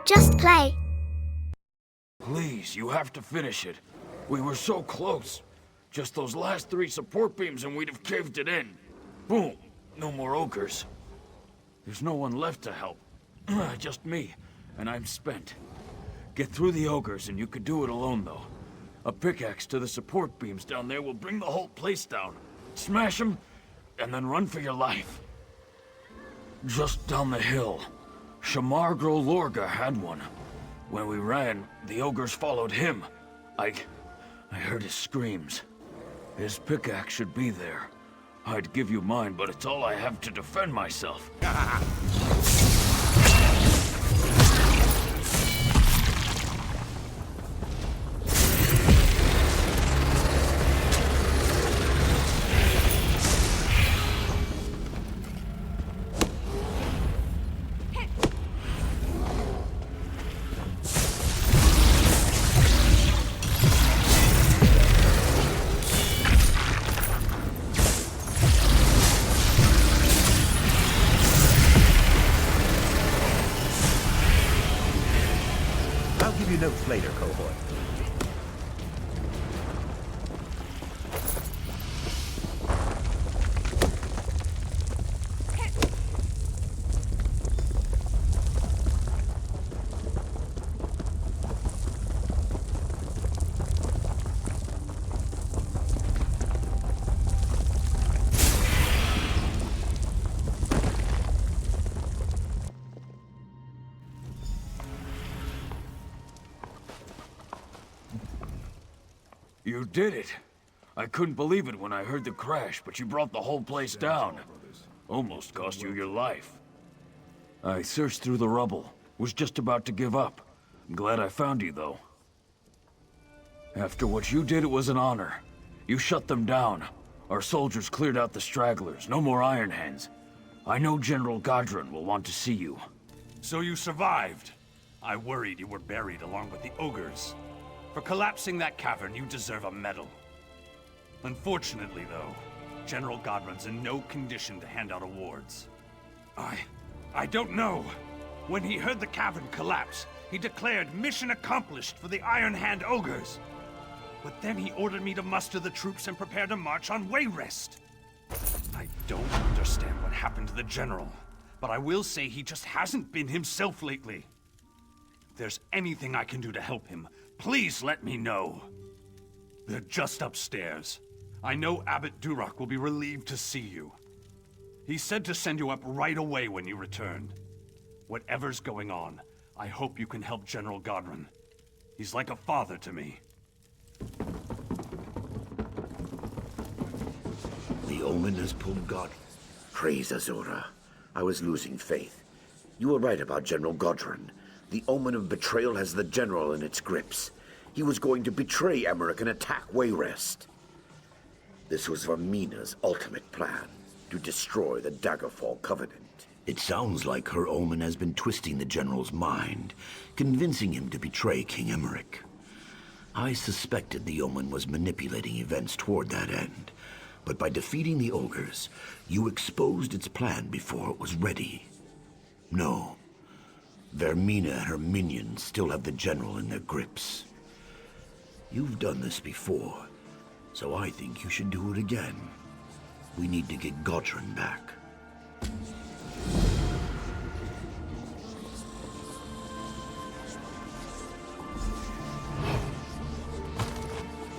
Just play. Please, you have to finish it. We were so close. Just those last 3 support beams and we'd have caved it in. Boom. No more ogres. There's no one left to help. Just me, and I'm spent. Get through the ogres and you could do it alone, though. A pickaxe to the support beams down there will bring the whole place down. Smash them, and then run for your life. Just down the hill. Shamargro Lorga had one. When we ran, the ogres followed him. I heard his screams. His pickaxe should be there. I'd give you mine, but it's all I have to defend myself. Notes later, cohort. You did it. I couldn't believe it when I heard the crash, but you brought the whole place down. Almost cost you your life. I searched through the rubble. Was just about to give up. I'm glad I found you, though. After what you did, it was an honor. You shut them down. Our soldiers cleared out the stragglers. No more Iron Hands. I know General Godron will want to see you. So you survived. I worried you were buried along with the ogres. For collapsing that cavern, you deserve a medal. Unfortunately, though, General Godron's in no condition to hand out awards. I don't know. When he heard the cavern collapse, he declared mission accomplished for the Iron Hand ogres. But then he ordered me to muster the troops and prepare to march on Wayrest. I don't understand what happened to the General, but I will say he just hasn't been himself lately. If there's anything I can do to help him, please let me know. They're just upstairs. I know Abbot Duroc will be relieved to see you. He said to send you up right away when you return. Whatever's going on, I hope you can help General Godron. He's like a father to me. The omen has pulled God. Praise Azura. I was losing faith. You were right about General Godron. The omen of betrayal has the General in its grips. He was going to betray Emmerich and attack Wayrest. This was Vermina's ultimate plan, to destroy the Daggerfall Covenant. It sounds like her omen has been twisting the General's mind, convincing him to betray King Emmerich. I suspected the omen was manipulating events toward that end, but by defeating the ogres, you exposed its plan before it was ready. No. Vermina and her minions still have the General in their grips. You've done this before, so I think you should do it again. We need to get Godron back.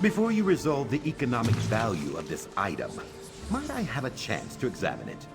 Before you resolve the economic value of this item, might I have a chance to examine it?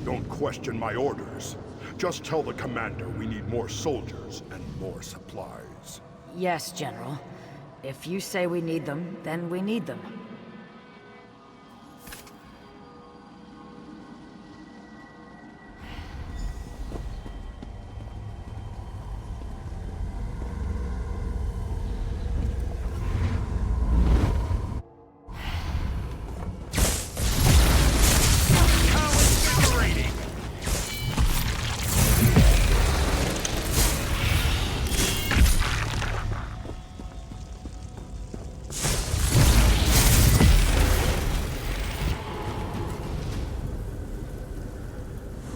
Don't question my orders. Just tell the commander we need more soldiers and more supplies. Yes, General. If you say we need them, then we need them.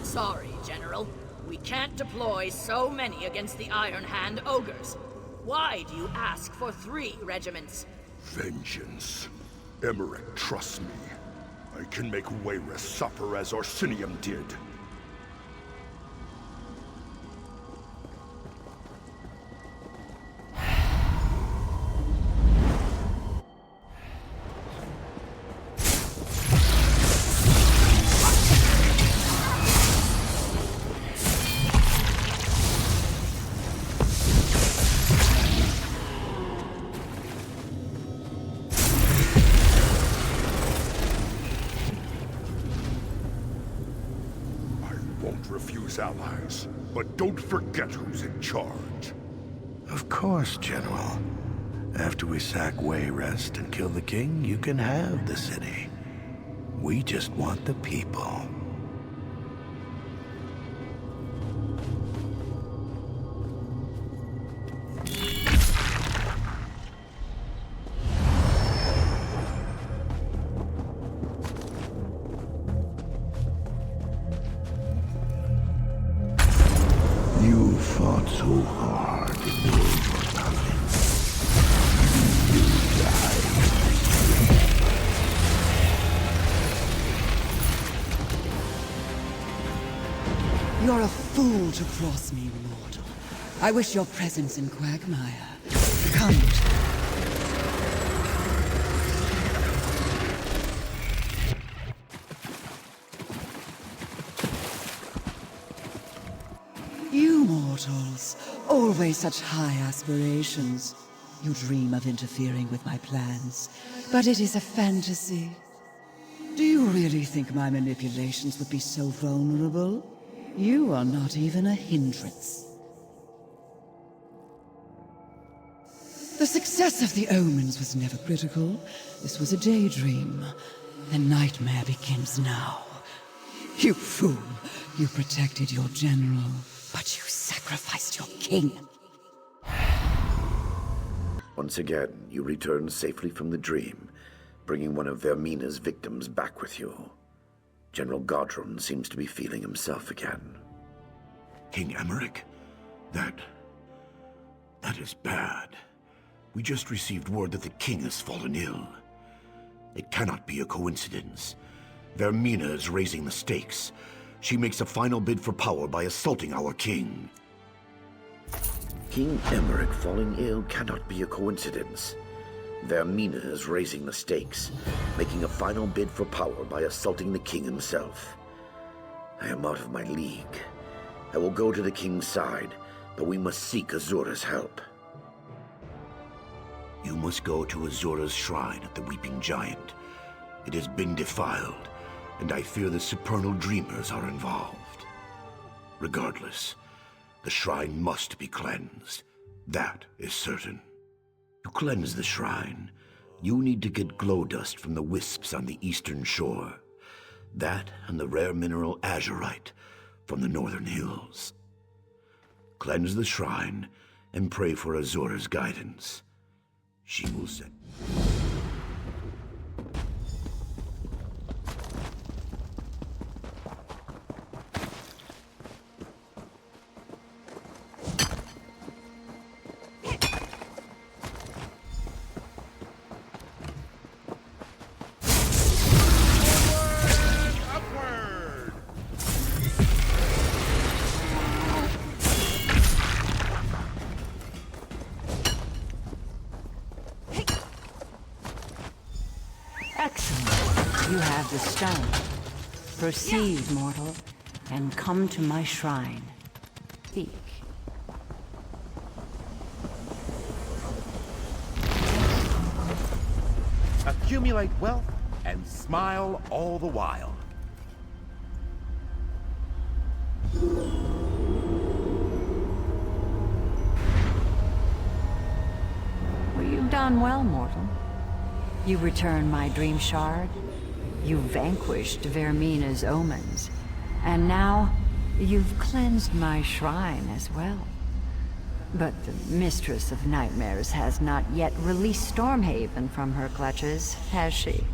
Sorry, General. We can't deploy so many against the Iron Hand ogres. Why do you ask for 3 regiments? Vengeance. Emmerich trusts me. I can make Wayreth suffer as Orsinium did. Refuse allies, but don't forget who's in charge. Of course, General. After we sack Wayrest and kill the king, you can have the city. We just want the people. You fought so hard in doing for nothing. You died. You're a fool to cross me, mortal. I wish your presence in Quagmire. Come to you mortals, always such high aspirations. You dream of interfering with my plans, but it is a fantasy. Do you really think my manipulations would be so vulnerable? You are not even a hindrance. The success of the omens was never critical. This was a daydream. The nightmare begins now. You fool! You protected your general, but you sacrificed your king. Once again, you return safely from the dream, bringing one of Vermina's victims back with you. General Godrun seems to be feeling himself again. King Emmerich? That is bad. We just received word that the king has fallen ill. It cannot be a coincidence. Vermina is raising the stakes. She makes a final bid for power by assaulting our king. King Emmerich falling ill cannot be a coincidence. Vermina is raising the stakes, making a final bid for power by assaulting the king himself. I am out of my league. I will go to the king's side, but we must seek Azura's help. You must go to Azura's shrine at the Weeping Giant. It has been defiled, and I fear the supernal dreamers are involved. Regardless, the shrine must be cleansed. That is certain. To cleanse the shrine, you need to get glow dust from the wisps on the eastern shore. That and the rare mineral azurite from the northern hills. Cleanse the shrine and pray for Azura's guidance. She will send... Excellent. You have the stone. Proceed, mortal, and come to my shrine. Speak. accumulate wealth, and smile all the while. Well, you've done well, mortal. You returned my dream shard. You vanquished Vermina's omens. And now, you've cleansed my shrine as well. But the Mistress of Nightmares has not yet released Stormhaven from her clutches, has she?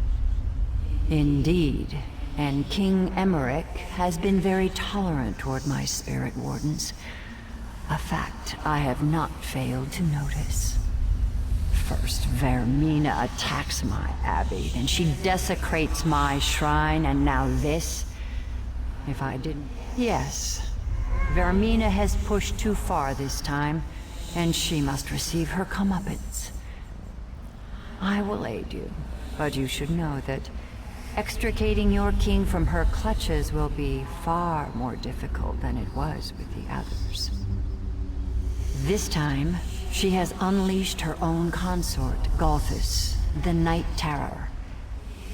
Indeed, and King Emmerich has been very tolerant toward my spirit wardens. A fact I have not failed to notice. First, Vermina attacks my abbey, then she desecrates my shrine, and now this? If I didn't... Yes. Vermina has pushed too far this time, and she must receive her comeuppance. I will aid you, but you should know that extricating your king from her clutches will be far more difficult than it was with the others. This time, she has unleashed her own consort, Golthus, the Night Terror.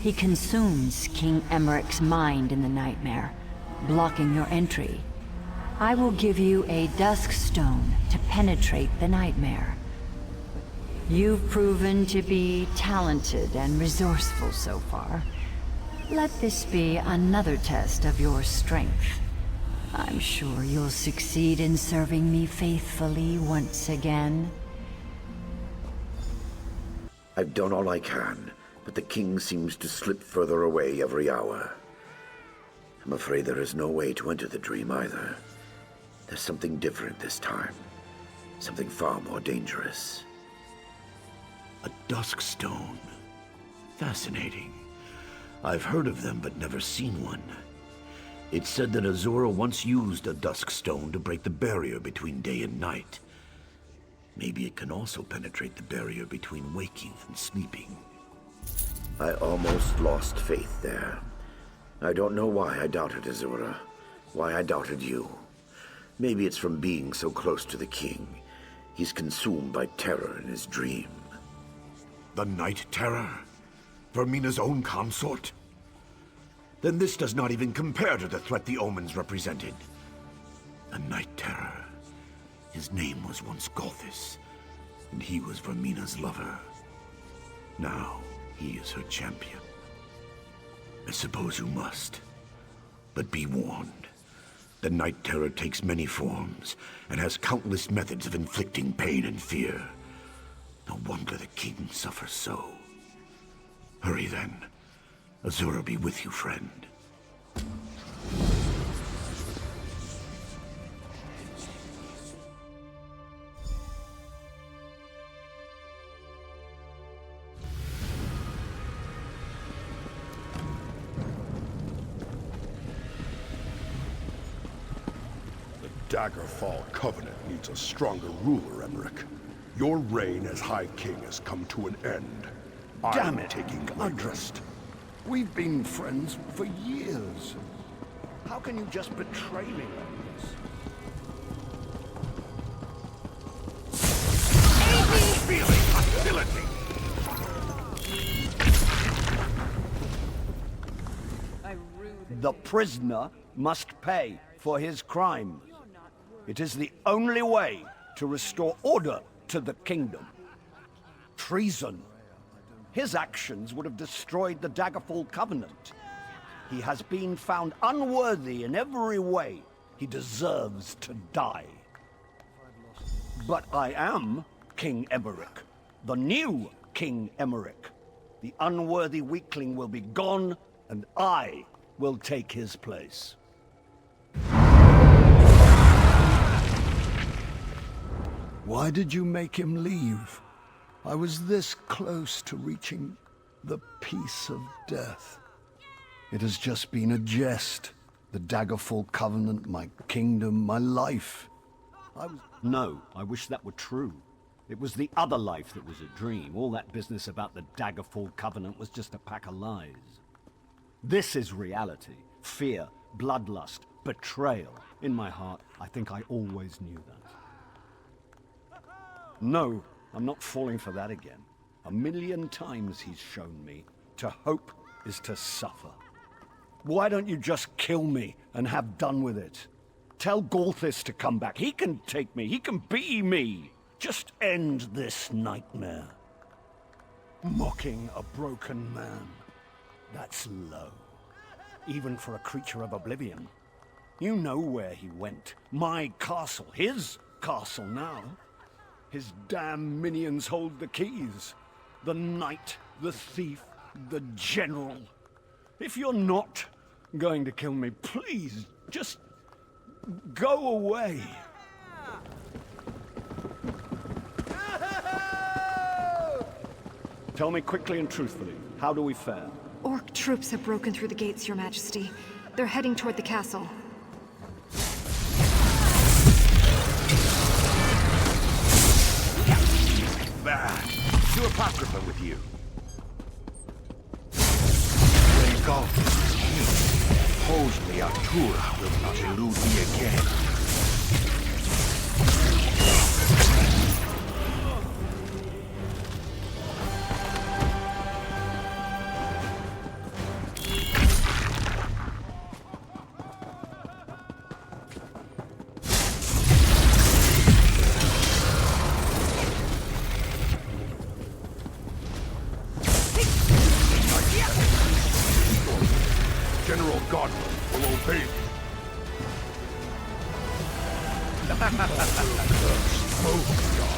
He consumes King Emmerich's mind in the nightmare, blocking your entry. I will give you a dusk stone to penetrate the nightmare. You've proven to be talented and resourceful so far. Let this be another test of your strength. I'm sure you'll succeed in serving me faithfully once again. I've done all I can, but the king seems to slip further away every hour. I'm afraid there is no way to enter the dream either. There's something different this time. Something far more dangerous. A dusk stone. Fascinating. I've heard of them, but never seen one. It's said that Azura once used a dusk stone to break the barrier between day and night. Maybe it can also penetrate the barrier between waking and sleeping. I almost lost faith there. I don't know why I doubted Azura. Why I doubted you. Maybe it's from being so close to the king. He's consumed by terror in his dream. The Night Terror? Vermina's own consort? Then this does not even compare to the threat the omens represented. The Night Terror. His name was once Golthus, and he was Vermina's lover. Now, he is her champion. I suppose you must. But be warned. The Night Terror takes many forms, and has countless methods of inflicting pain and fear. No wonder the king suffers so. Hurry then. Azura be with you, friend. Daggerfall Covenant needs a stronger ruler, Emmerich. Your reign as High King has come to an end. Damn I'm it, taking Godrest. We've been friends for years. How can you just betray me like this? Feeling hostility! The prisoner must pay for his crimes. It is the only way to restore order to the kingdom. Treason. His actions would have destroyed the Daggerfall Covenant. He has been found unworthy in every way. He deserves to die. But I am King Emmerich, the new King Emmerich. The unworthy weakling will be gone, and I will take his place. Why did you make him leave? I was this close to reaching the peace of death. It has just been a jest. The Daggerfall Covenant, my kingdom, my life. No, I wish that were true. It was the other life that was a dream. All that business about the Daggerfall Covenant was just a pack of lies. This is reality. Fear, bloodlust, betrayal. In my heart, I think I always knew that. No, I'm not falling for that again. 1,000,000 times he's shown me. To hope is to suffer. Why don't you just kill me and have done with it? Tell Galthis to come back. He can take me. He can be me. Just end this nightmare. Mocking a broken man. That's low. Even for a creature of oblivion. You know where he went. My castle. His castle now. His damn minions hold the keys. The knight, the thief, the general. If you're not going to kill me, please, just go away. Tell me quickly and truthfully, how do we fare? Orc troops have broken through the gates, Your Majesty. They're heading toward the castle. Bad. To Apocrypha with you. When Galthis is killed, supposedly Artura will not elude me again. General Godwin will obey me. Smoke God.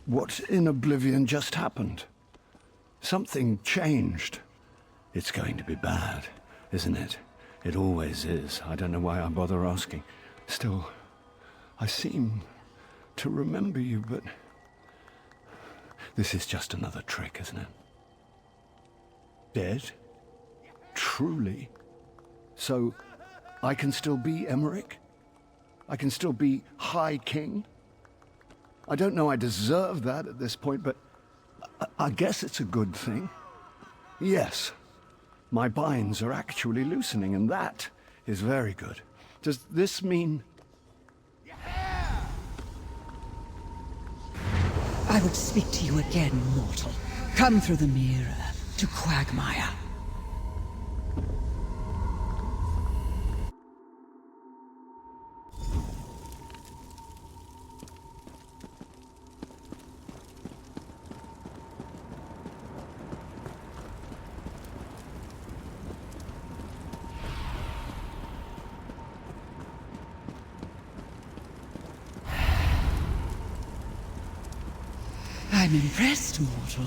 What in oblivion just happened? Something changed. It's going to be bad, isn't it? It always is. I don't know why I bother asking. Still, I seem to remember you, but this is just another trick, isn't it? Dead? Truly? So, I can still be Emmerich? I can still be High King? I don't know I deserve that at this point, but I guess it's a good thing. Yes, my binds are actually loosening, and that is very good. Does this mean... I would speak to you again, mortal. Come through the mirror to Quagmire. I'm impressed, mortal.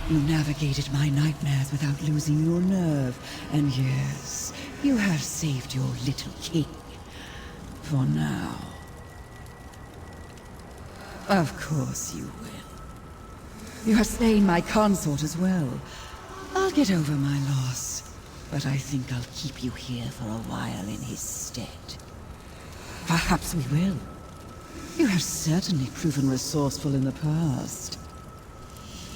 You navigated my nightmares without losing your nerve. And yes, you have saved your little king. For now. Of course you will. You have slain my consort as well. I'll get over my loss, but I think I'll keep you here for a while in his stead. Perhaps we will. You have certainly proven resourceful in the past.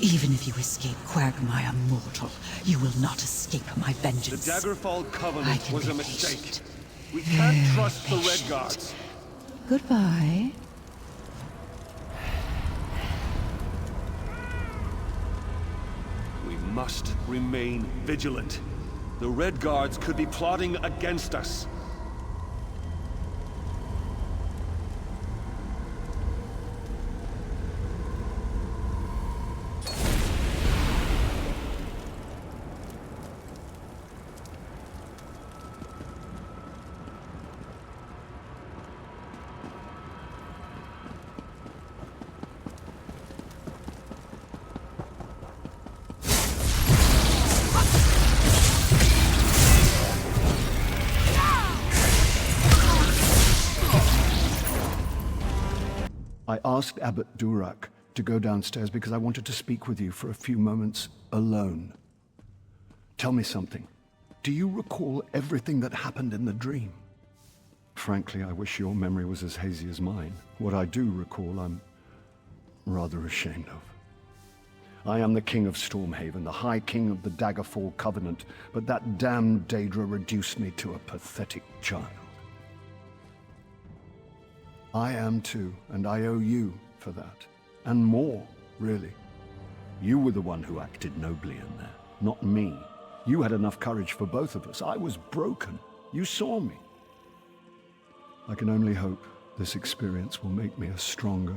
Even if you escape Quagmire, mortal, you will not escape my vengeance. The Daggerfall Covenant was a mistake. We can't Very trust the Red patient. Guards. Goodbye. We must remain vigilant. The Red Guards could be plotting against us. I asked Abbot Durak to go downstairs because I wanted to speak with you for a few moments alone. Tell me something. Do you recall everything that happened in the dream? Frankly, I wish your memory was as hazy as mine. What I do recall, I'm rather ashamed of. I am the King of Stormhaven, the High King of the Daggerfall Covenant, but that damned Daedra reduced me to a pathetic child. I am too, and I owe you for that. And more, really. You were the one who acted nobly in there, not me. You had enough courage for both of us. I was broken. You saw me. I can only hope this experience will make me a stronger,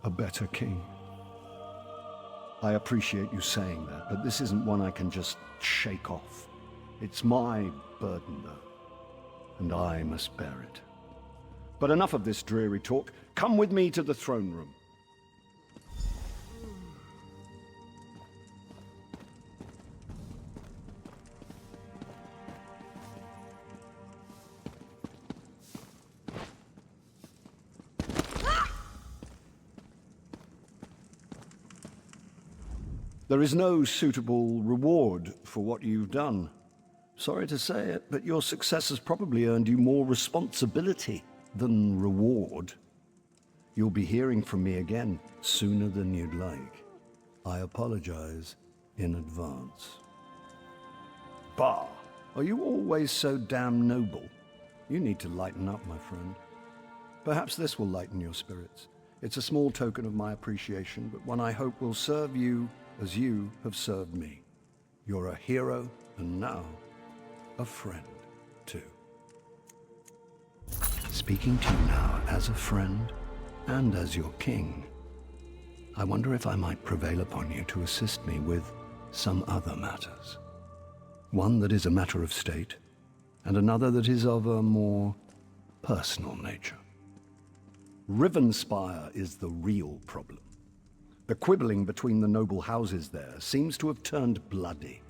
a better king. I appreciate you saying that, but this isn't one I can just shake off. It's my burden, though, and I must bear it. But enough of this dreary talk. Come with me to the throne room. There is no suitable reward for what you've done. Sorry to say it, but your success has probably earned you more responsibility than reward. You'll be hearing from me again sooner than you'd like. I apologize in advance. Bah! Are you always so damn noble? You need to lighten up, my friend. Perhaps this will lighten your spirits. It's a small token of my appreciation, but one I hope will serve you as you have served me. You're a hero, and now, a friend, too. Speaking to you now as a friend, and as your king, I wonder if I might prevail upon you to assist me with some other matters. One that is a matter of state, and another that is of a more personal nature. Rivenspire is the real problem. The quibbling between the noble houses there seems to have turned bloody.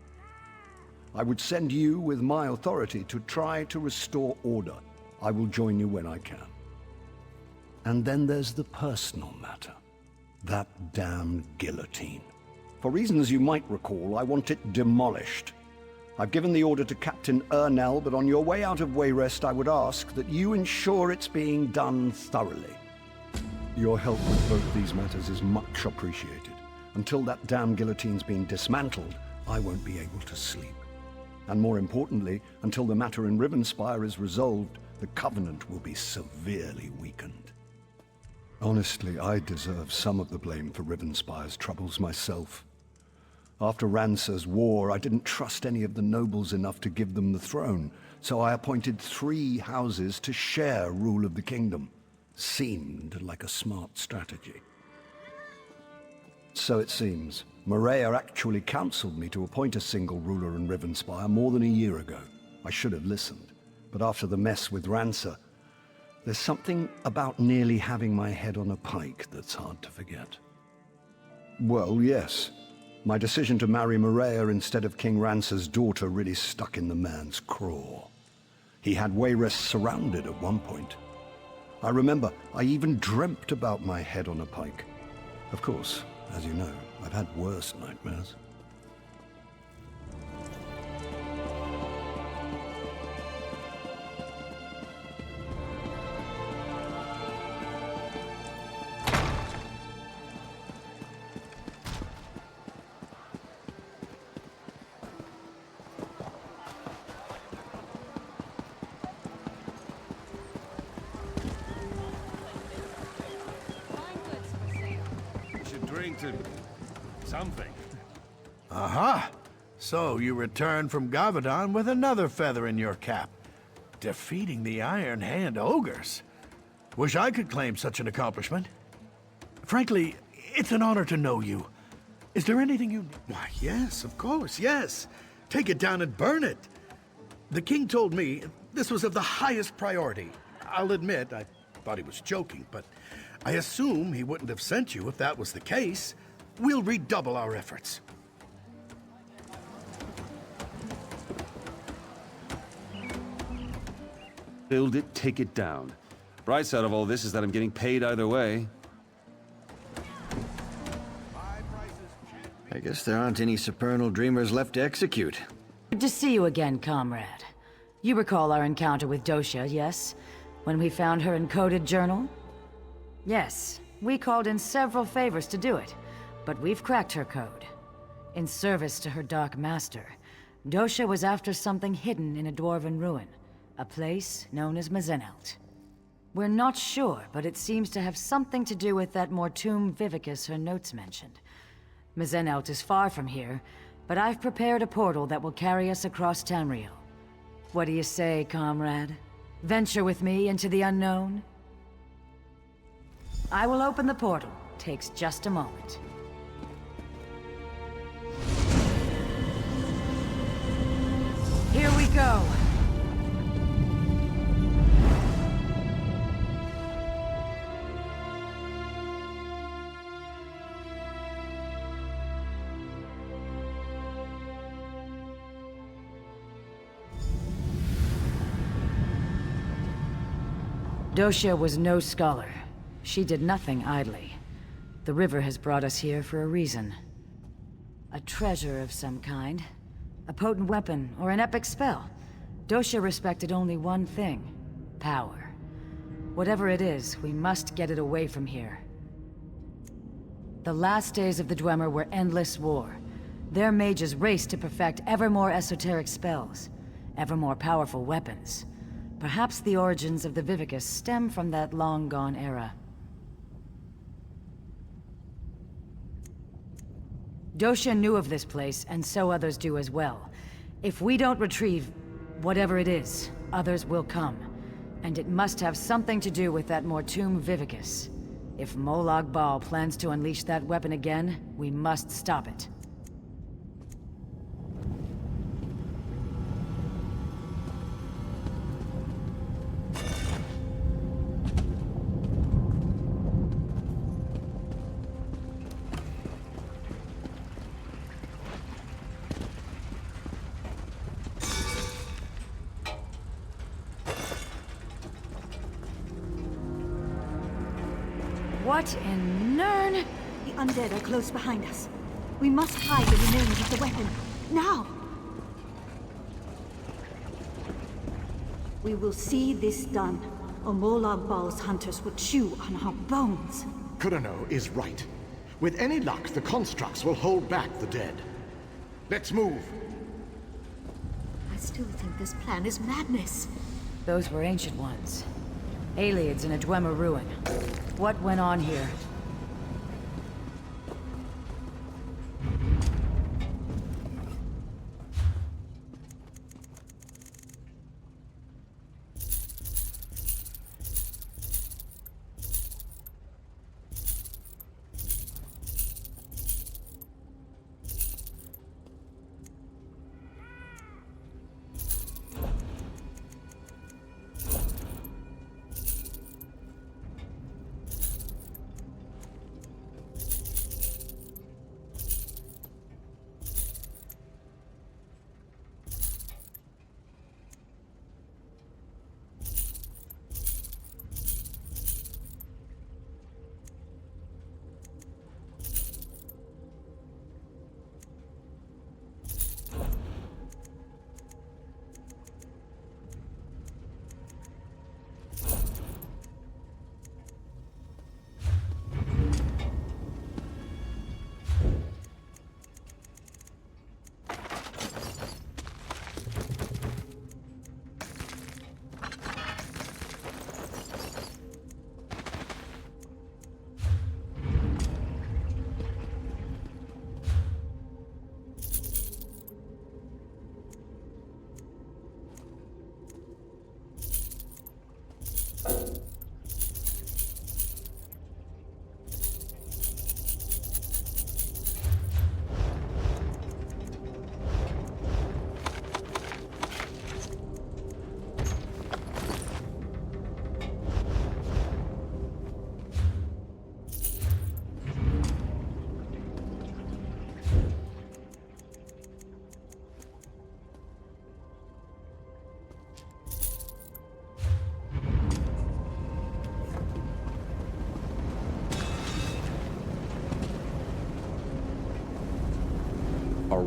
I would send you with my authority to try to restore order. I will join you when I can. And then there's the personal matter. That damned guillotine. For reasons you might recall, I want it demolished. I've given the order to Captain Ernell, but on your way out of Wayrest, I would ask that you ensure it's being done thoroughly. Your help with both these matters is much appreciated. Until that damn guillotine's been dismantled, I won't be able to sleep. And more importantly, until the matter in Rivenspire is resolved, the Covenant will be severely weakened. Honestly, I deserve some of the blame for Rivenspire's troubles myself. After Rancer's war, I didn't trust any of the nobles enough to give them the throne, so I appointed 3 houses to share rule of the kingdom. Seemed like a smart strategy. So it seems. Maria actually counseled me to appoint a single ruler in Rivenspire more than a year ago. I should have listened. But after the mess with Rancer, there's something about nearly having my head on a pike that's hard to forget. Well, yes. My decision to marry Maria instead of King Rancer's daughter really stuck in the man's craw. He had Wayrest surrounded at one point. I remember I even dreamt about my head on a pike. Of course, as you know, I've had worse nightmares. To something. Aha! So you return from Gavadon with another feather in your cap. Defeating the Iron Hand ogres. Wish I could claim such an accomplishment. Frankly, it's an honor to know you. Is there anything you... Why, yes, of course, yes. Take it down and burn it. The king told me this was of the highest priority. I'll admit, I thought he was joking, but I assume he wouldn't have sent you if that was the case. We'll redouble our efforts. Build it, take it down. Bright side of all this is that I'm getting paid either way. I guess there aren't any supernal dreamers left to execute. Good to see you again, comrade. You recall our encounter with Dosha, yes? When we found her encoded journal? Yes, we called in several favors to do it, but we've cracked her code. In service to her Dark Master, Dosha was after something hidden in a dwarven ruin, a place known as Mazenelt. We're not sure, but it seems to have something to do with that Mortum Vivicus her notes mentioned. Mazenelt is far from here, but I've prepared a portal that will carry us across Tamriel. What do you say, comrade? Venture with me into the unknown? I will open the portal. Takes just a moment. Here we go. Dosha was no scholar. She did nothing idly. The river has brought us here for a reason. A treasure of some kind. A potent weapon or an epic spell. Dosha respected only one thing. Power. Whatever it is, we must get it away from here. The last days of the Dwemer were endless war. Their mages raced to perfect ever more esoteric spells. Ever more powerful weapons. Perhaps the origins of the Vivicus stem from that long-gone era. Dosha knew of this place, and so others do as well. If we don't retrieve whatever it is, others will come. And it must have something to do with that Mortum Vivicus. If Molag Bal plans to unleash that weapon again, we must stop it. What in Nern? The undead are close behind us. We must hide the remains of the weapon. Now! We will see this done, or Molag Bal's hunters will chew on our bones. Kurano is right. With any luck, the constructs will hold back the dead. Let's move. I still think this plan is madness. Those were ancient ones. Aliens in a Dwemer ruin. What went on here?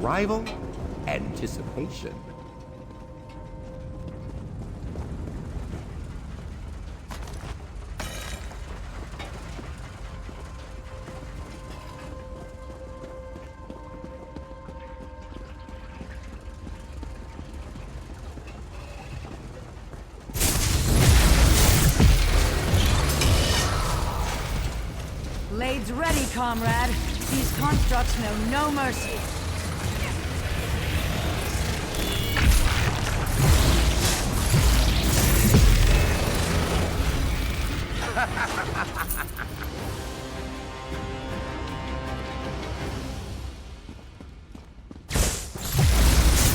arrival, anticipation. Blades ready, comrade. These constructs know no mercy.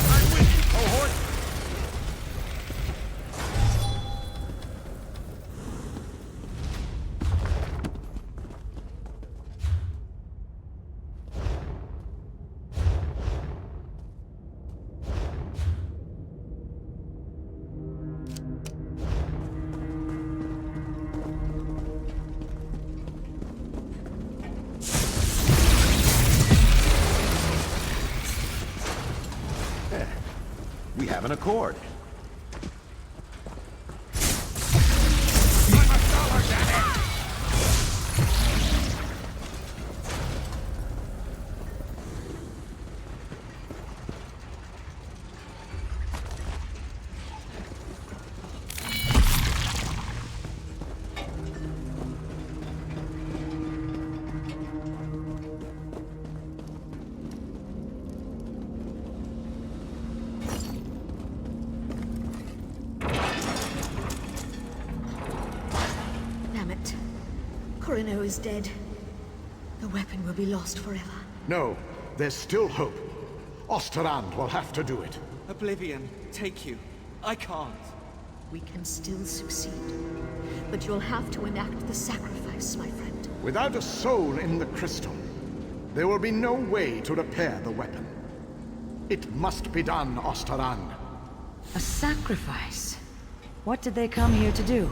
I'm with you, cohort! We have an accord. Damn it. Corino is dead. The weapon will be lost forever. No, there's still hope. Osterrand will have to do it. Oblivion, take you. I can't. We can still succeed. But you'll have to enact the sacrifice, my friend. Without a soul in the crystal, there will be no way to repair the weapon. It must be done, Osterrand. A sacrifice? What did they come here to do?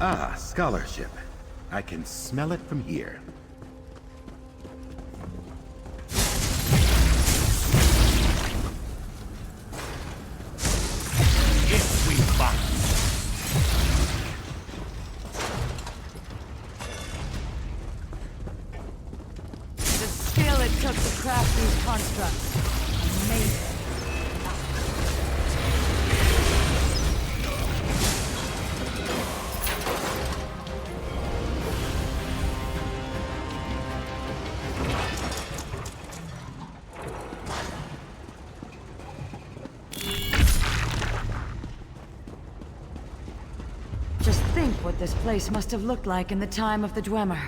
Ah, scholarship. I can smell it from here. If we must. The skill it took to craft these constructs. Amazing. Just think what this place must have looked like in the time of the Dwemer.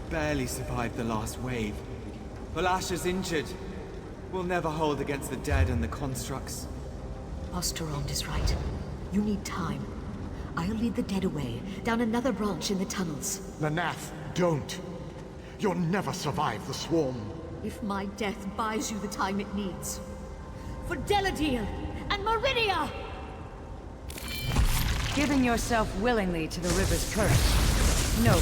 Barely survived the last wave. Valasha's injured. We'll never hold against the dead and the constructs. Osterrand is right. You need time. I'll lead the dead away, down another branch in the tunnels. Lanath, don't. You'll never survive the swarm. If my death buys you the time it needs. For Deladil and Meridia! Giving yourself willingly to the river's curse. No.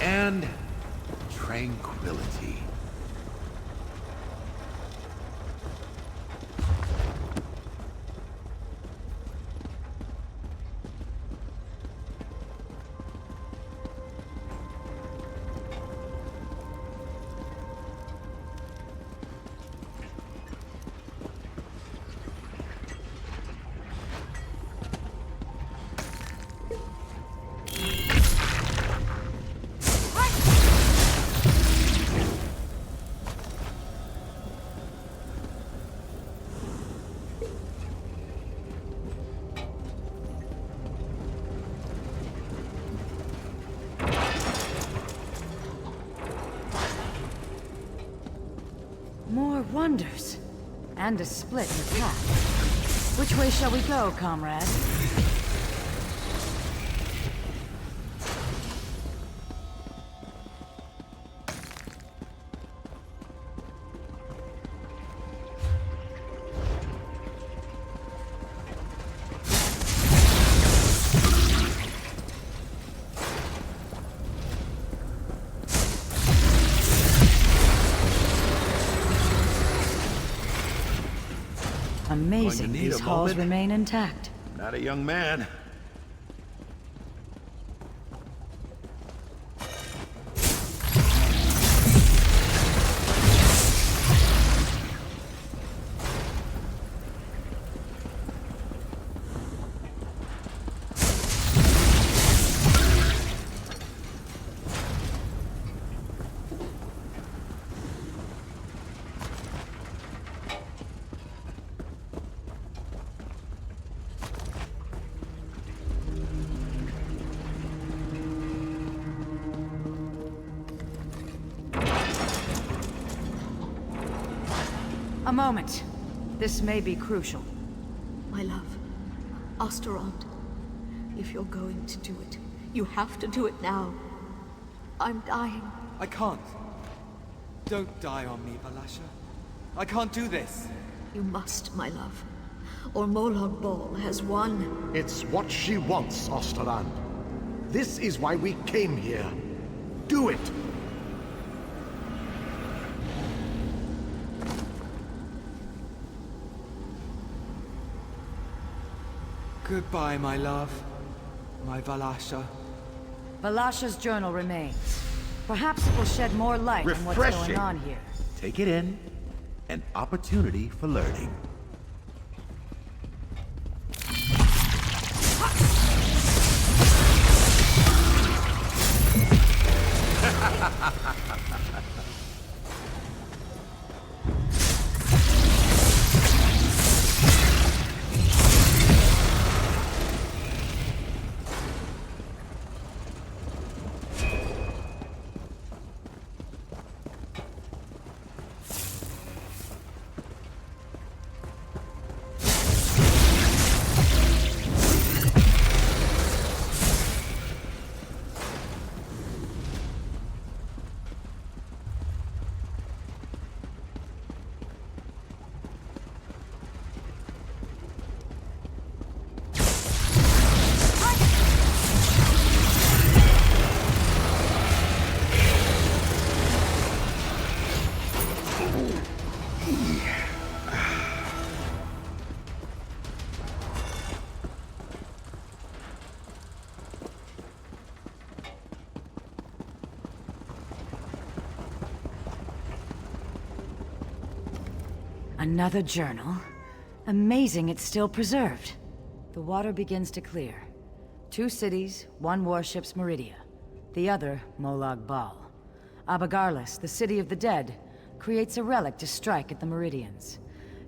And tranquility. wonders. And a split in the path. Which way shall we go, comrade? Amazing these halls remain intact. Not a young man. A moment. This may be crucial. My love, Osterond, if you're going to do it, you have to do it now. I'm dying. I can't. Don't die on me, Valasha. I can't do this. You must, my love. Or Molag Bal has won. It's what she wants, Osterland. This is why we came here. Do it! Goodbye, my love. My Valasha. Valasha's journal remains. Perhaps it will shed more light on what's going on here. Take it in. An opportunity for learning. Another journal? Amazing it's still preserved. The water begins to clear. 2 cities, 1 warship's Meridia. The other, Molag Bal. Abagarlis, the city of the dead, creates a relic to strike at the Meridians.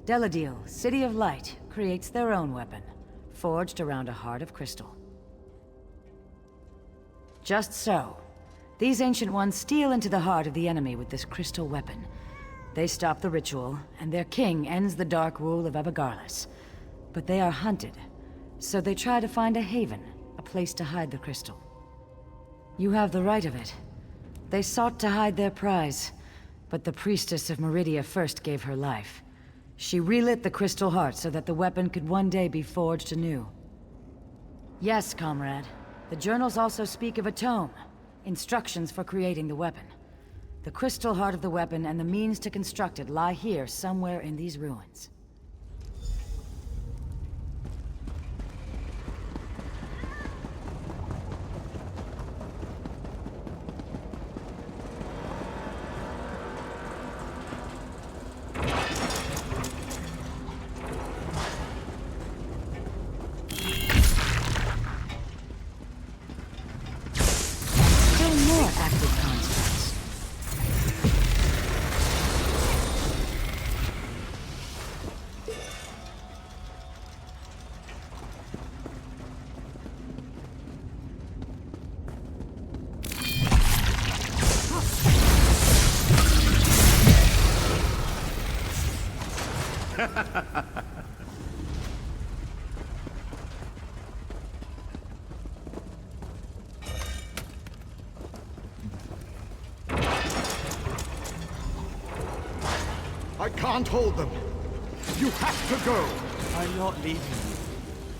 Deladil, city of light, creates their own weapon, forged around a heart of crystal. Just so. These Ancient Ones steal into the heart of the enemy with this crystal weapon. They stop the ritual, and their king ends the dark rule of Abagarlis. But they are hunted, so they try to find a haven, a place to hide the crystal. You have the right of it. They sought to hide their prize, but the priestess of Meridia first gave her life. She relit the crystal heart so that the weapon could one day be forged anew. Yes, comrade. The journals also speak of a tome, instructions for creating the weapon. The crystal heart of the weapon and the means to construct it lie here somewhere in these ruins. Still more active constructs. I can't hold them. You have to go. I'm not leaving you.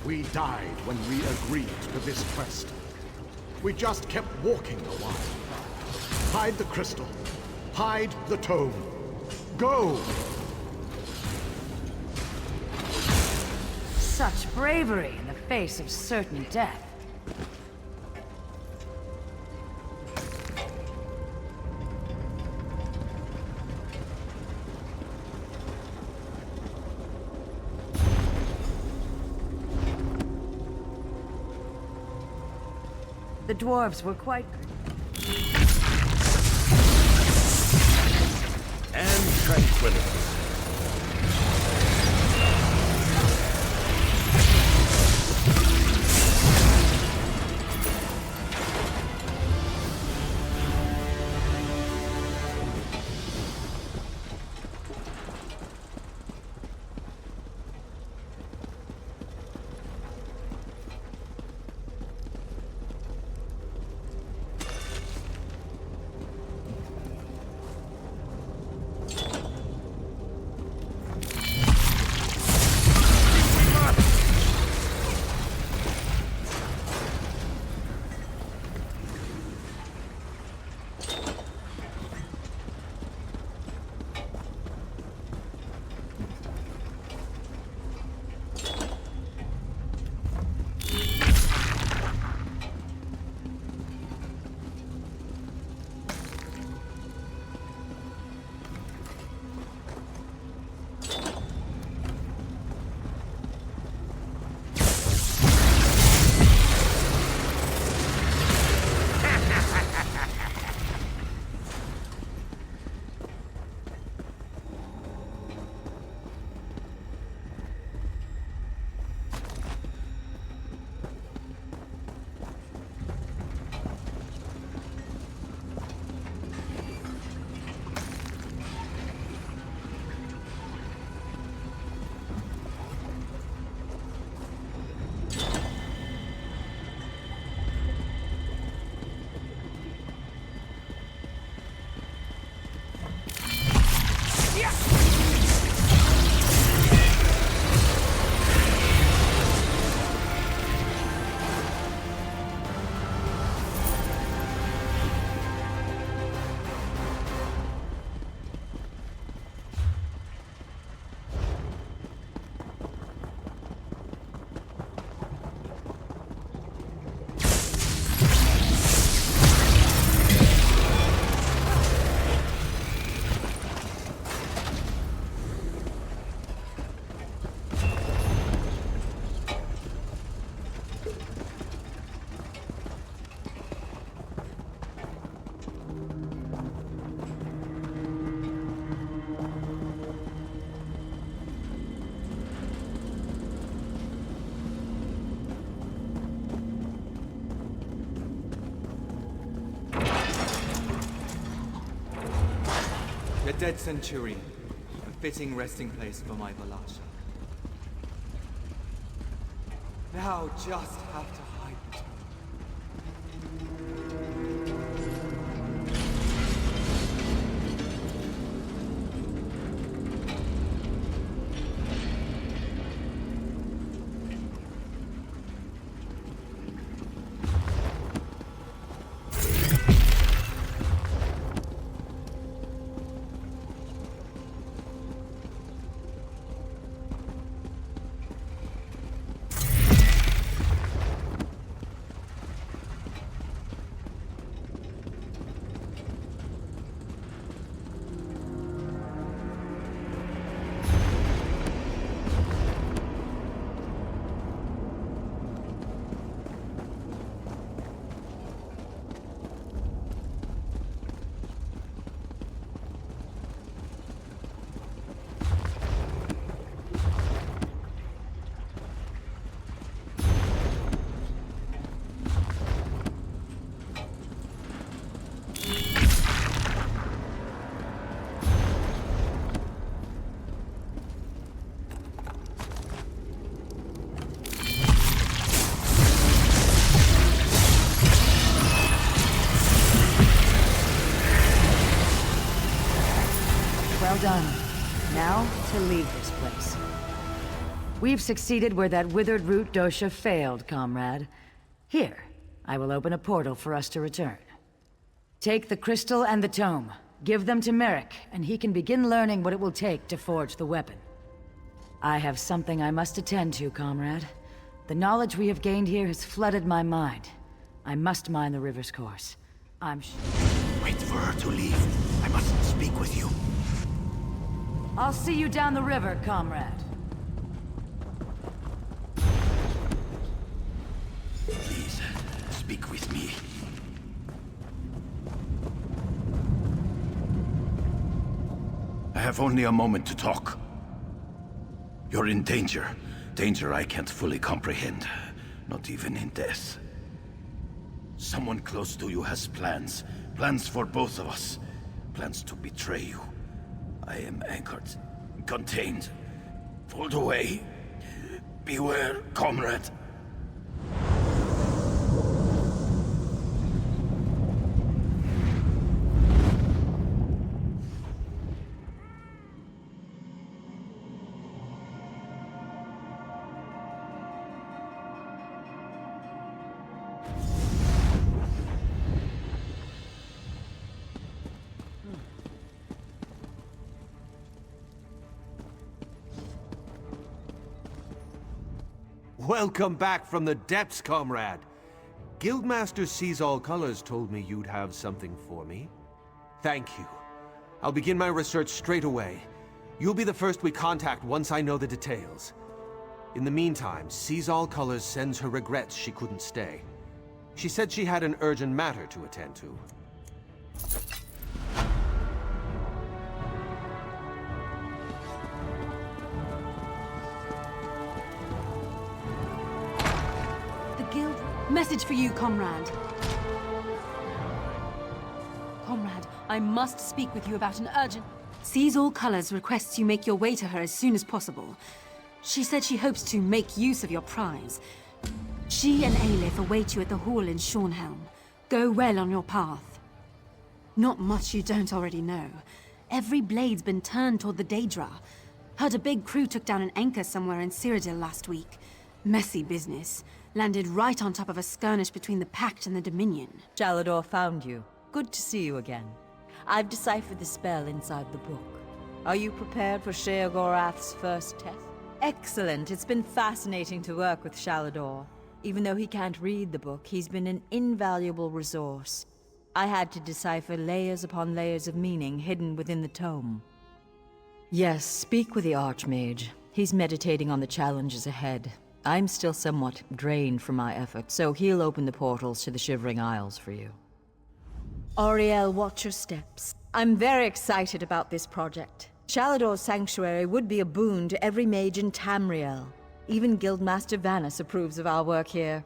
We died when we agreed to this quest. We just kept walking a while. Hide the crystal. Hide the tome. Go! Such bravery in the face of certain death. The dwarves were quite... And tranquility. The dead Centurion, a fitting resting place for my Valasha. Now just have to hide the tome. Well done. Now, to leave this place. We've succeeded where that withered root dosha failed, comrade. Here, I will open a portal for us to return. Take the crystal and the tome. Give them to Merrick, and he can begin learning what it will take to forge the weapon. I have something I must attend to, comrade. The knowledge we have gained here has flooded my mind. I must mine the river's course. Wait for her to leave. I must speak with you. I'll see you down the river, comrade. Please, speak with me. I have only a moment to talk. You're in danger. Danger I can't fully comprehend. Not even in death. Someone close to you has plans. Plans for both of us. Plans to betray you. I am anchored. Contained. Pulled away. Beware, comrade. Welcome back from the depths, comrade. Guildmaster Sees All Colors told me you'd have something for me. Thank you. I'll begin my research straight away. You'll be the first we contact once I know the details. In the meantime, Sees All Colors sends her regrets she couldn't stay. She said she had an urgent matter to attend to. Message for you, comrade. Comrade, I must speak with you about an urgent... Sees All Colors requests you make your way to her as soon as possible. She said she hopes to make use of your prize. She and Aelith await you at the hall in Shornhelm. Go well on your path. Not much you don't already know. Every blade's been turned toward the Daedra. Heard a big crew took down an anchor somewhere in Cyrodiil last week. Messy business. Landed right on top of a skirmish between the Pact and the Dominion. Shalador found you. Good to see you again. I've deciphered the spell inside the book. Are you prepared for Sheogorath's first test? Excellent. It's been fascinating to work with Shalador. Even though he can't read the book, he's been an invaluable resource. I had to decipher layers upon layers of meaning hidden within the tome. Yes, speak with the Archmage. He's meditating on the challenges ahead. I'm still somewhat drained from my effort, so he'll open the portals to the Shivering Isles for you. Auriel, watch your steps. I'm very excited about this project. Shalador's sanctuary would be a boon to every mage in Tamriel. Even Guildmaster Vanus approves of our work here.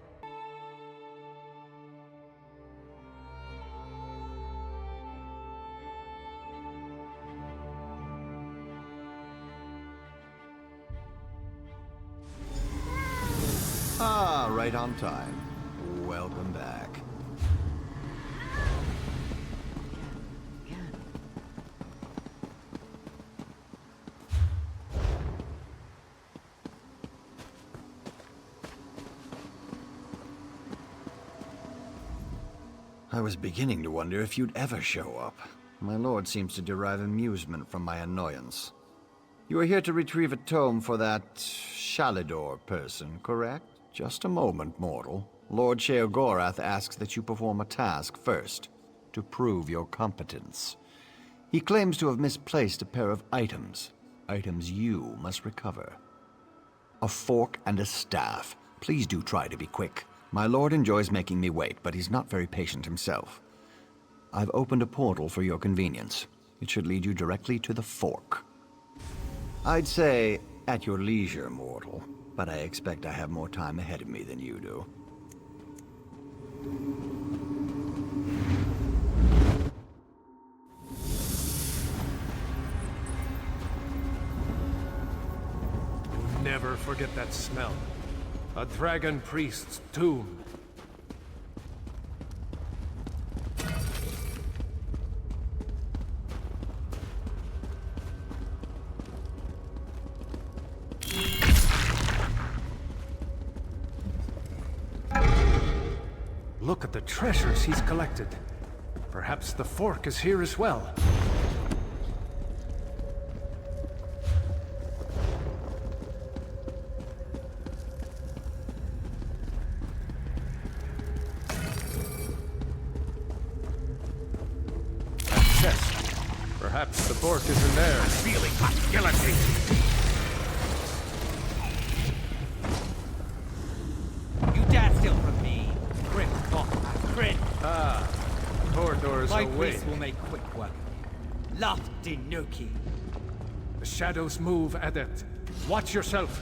Ah, right on time. Welcome back. I was beginning to wonder if you'd ever show up. My lord seems to derive amusement from my annoyance. You are here to retrieve a tome for that Shalador person, correct? Just a moment, mortal. Lord Sheogorath asks that you perform a task first, to prove your competence. He claims to have misplaced a pair of items. Items you must recover. A fork and a staff. Please do try to be quick. My lord enjoys making me wait, but he's not very patient himself. I've opened a portal for your convenience. It should lead you directly to the fork. I'd say, at your leisure, mortal. But I expect I have more time ahead of me than you do. You'll never forget that smell. A dragon priest's tomb. Look at the treasures he's collected. Perhaps the fork is here as well. That chest. Perhaps the fork is in there. Feeling hostility. You dare steal from me? Grim cock, grin. Ah, corridors My away. priest will make quick work of you. Lofty Nuki. The shadows move, Adept. Watch yourself.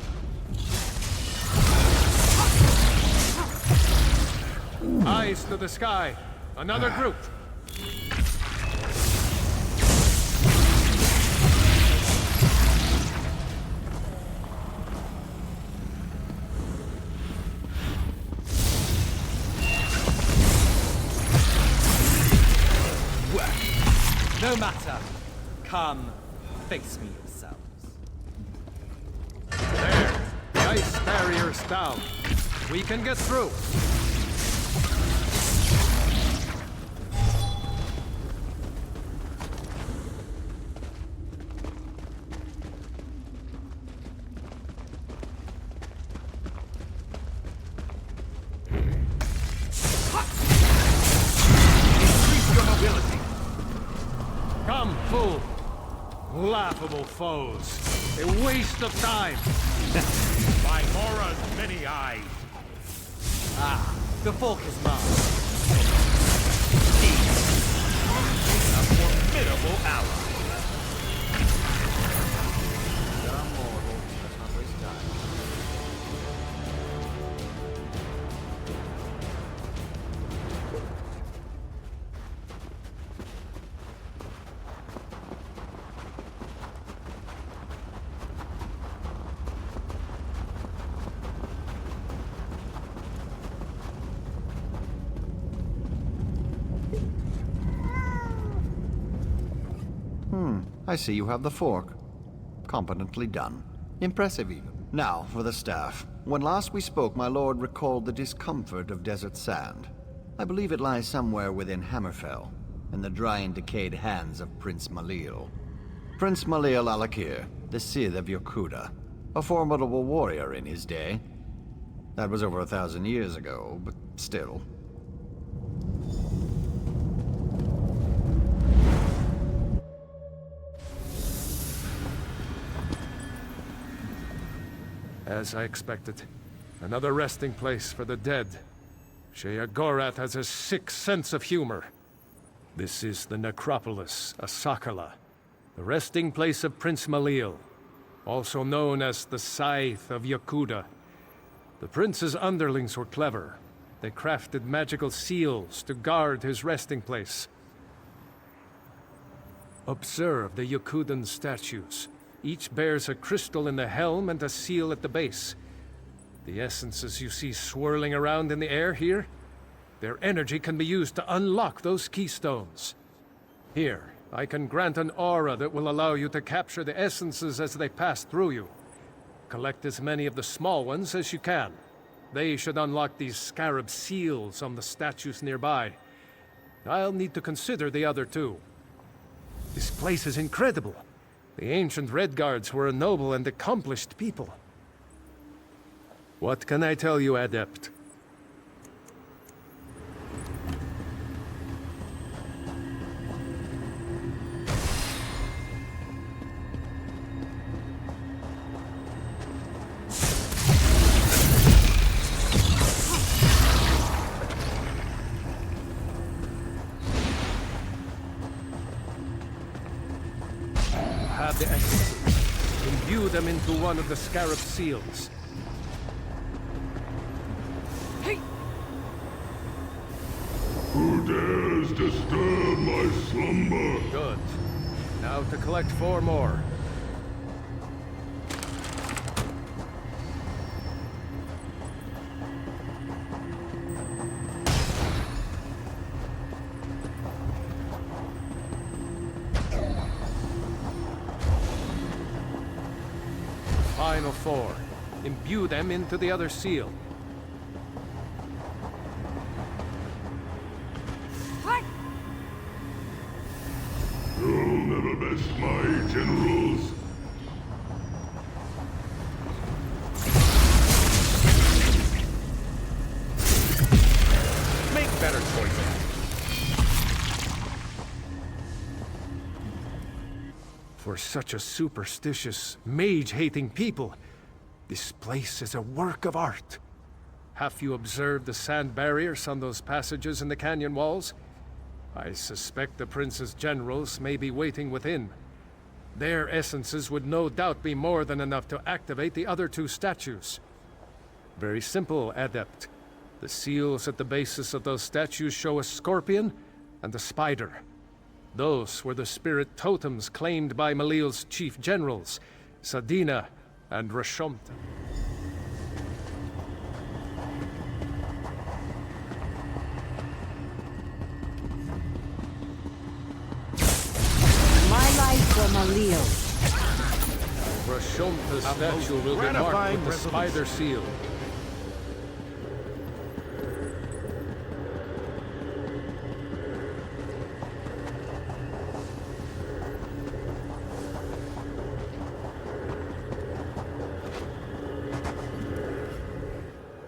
Eyes to the sky. Another group. No matter. Come, face me yourselves. There. The ice barrier's down. We can get through. Increase your mobility. Come, fool! Laughable foes. A waste of time. By Mora's many eyes. Ah, the fork is mine. A formidable ally. Dumb mortal. Let's not waste time. I see you have the fork. Competently done. Impressive even. Now, for the staff. When last we spoke, my lord recalled the discomfort of desert sand. I believe it lies somewhere within Hammerfell, in the dry and decayed hands of Prince Malil. Prince Malil Alakir, the Sith of Yokuda. A formidable warrior in his day. That was over 1,000 years ago, but still. As I expected. Another resting place for the dead. Sheogorath has a sick sense of humor. This is the necropolis, Asakala, the resting place of Prince Malil, also known as the Scythe of Yokuda. The prince's underlings were clever. They crafted magical seals to guard his resting place. Observe the Yokudan statues. Each bears a crystal in the helm and a seal at the base. The essences you see swirling around in the air here, their energy can be used to unlock those keystones. Here, I can grant an aura that will allow you to capture the essences as they pass through you. Collect as many of the small ones as you can. They should unlock these scarab seals on the statues nearby. I'll need to consider the other two. This place is incredible. The ancient Redguards were a noble and accomplished people. What can I tell you, Adept? Have the essences. Imbue them into one of the scarab seals. Hey! Who dares disturb my slumber? Good. Now to collect 4 more. Final 4. Imbue them into the other seal. best, my generals. Make better choices. For such a superstitious, mage-hating people, this place is a work of art. Have you observed the sand barriers on those passages in the canyon walls? I suspect the prince's generals may be waiting within. Their essences would no doubt be more than enough to activate the other two statues. Very simple, Adept. The seals at the bases of those statues show a scorpion and a spider. Those were the spirit totems claimed by Malil's chief generals, Sadina and Rashomta. My life for Malil. Rashomta's statue will be marked with the spider seal.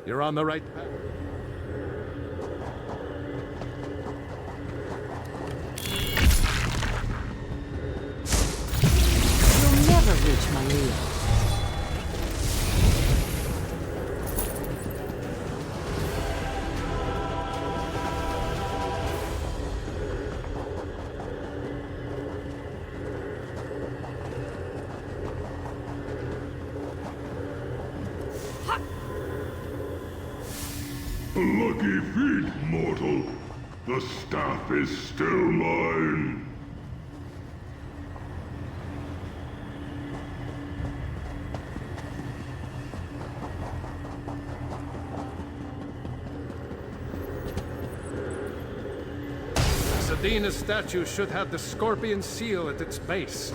You're on the right path. You'll never reach Malil. Lucky feet, mortal. The staff is still mine. Sadina's statue should have the scorpion seal at its base.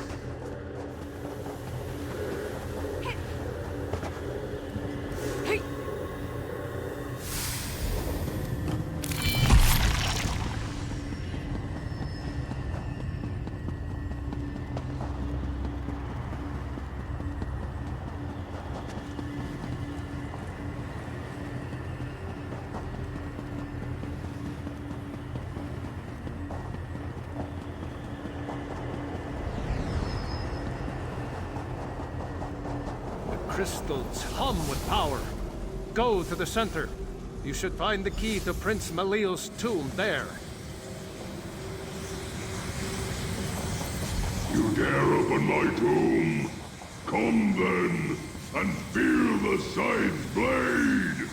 Crystals hum with power. Go to the center. You should find the key to Prince Malil's tomb there. You dare open my tomb? Come then, and feel the scythe's blade!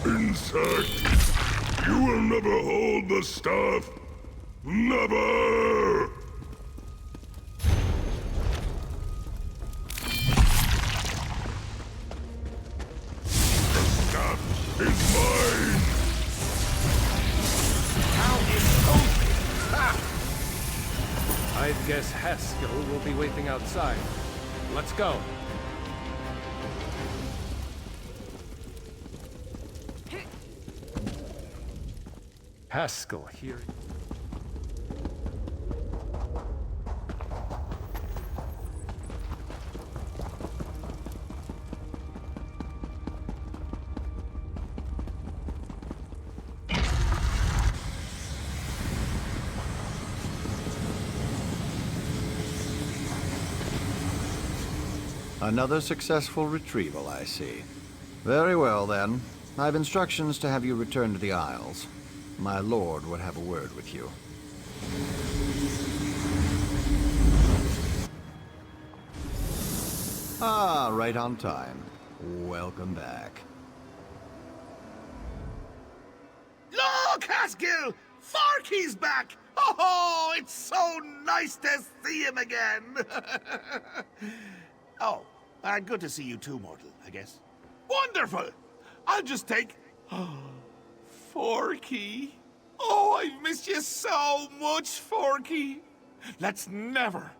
Insect! You will never hold the staff! Never! The staff is mine! How imposing! I'd guess Haskell will be waiting outside. Let's go. Haskell here. Another successful retrieval, I see. Very well, then. I've instructions to have you return to the Isles. My lord would have a word with you. Ah, right on time. Welcome back. Look, Haskell! Farkey's back! Oh, it's so nice to see him again! Oh, good to see you too, mortal, I guess. Wonderful! I'll just take... Forky. Oh, I've missed you so much, Forky. Let's never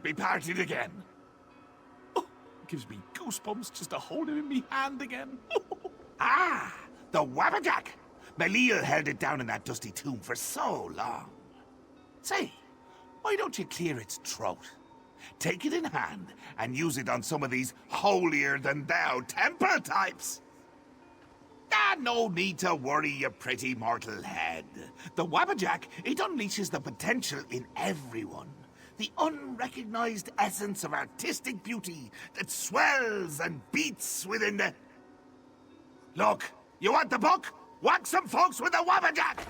be parted again. Oh, gives me goosebumps just to hold him in me hand again. Ah, the Wabbajack! Belial held it down in that dusty tomb for so long. Say, why don't you clear its throat? Take it in hand and use it on some of these holier-than-thou temple types. Ah, no need to worry, you pretty mortal head. The Wabbajack, it unleashes the potential in everyone. The unrecognized essence of artistic beauty that swells and beats within the... Look, you want the book? Whack some folks with the Wabbajack!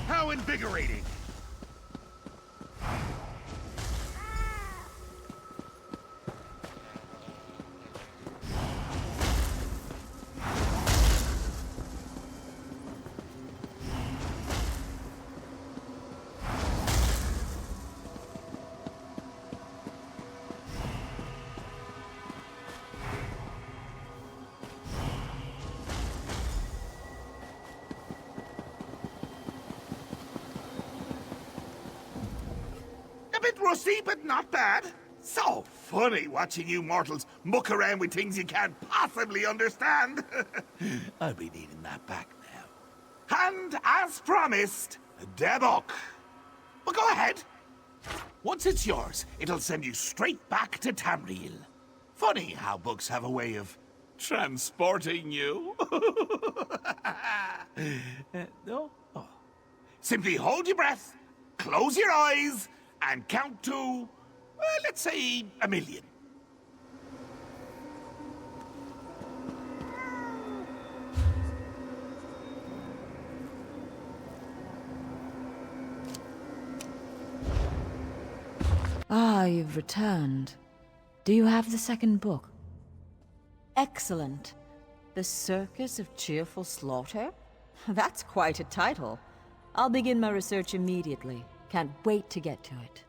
How invigorating! Bit rusty, but not bad. So funny watching you mortals muck around with things you can't possibly understand. I'll be needing that back now. And as promised, the book. But go ahead. Once it's yours, it'll send you straight back to Tamriel. Funny how books have a way of transporting you. No? Oh. Simply hold your breath, close your eyes, and count to, let's say, 1,000,000. Ah, you've returned. Do you have the second book? Excellent. The Circus of Cheerful Slaughter? That's quite a title. I'll begin my research immediately. Can't wait to get to it.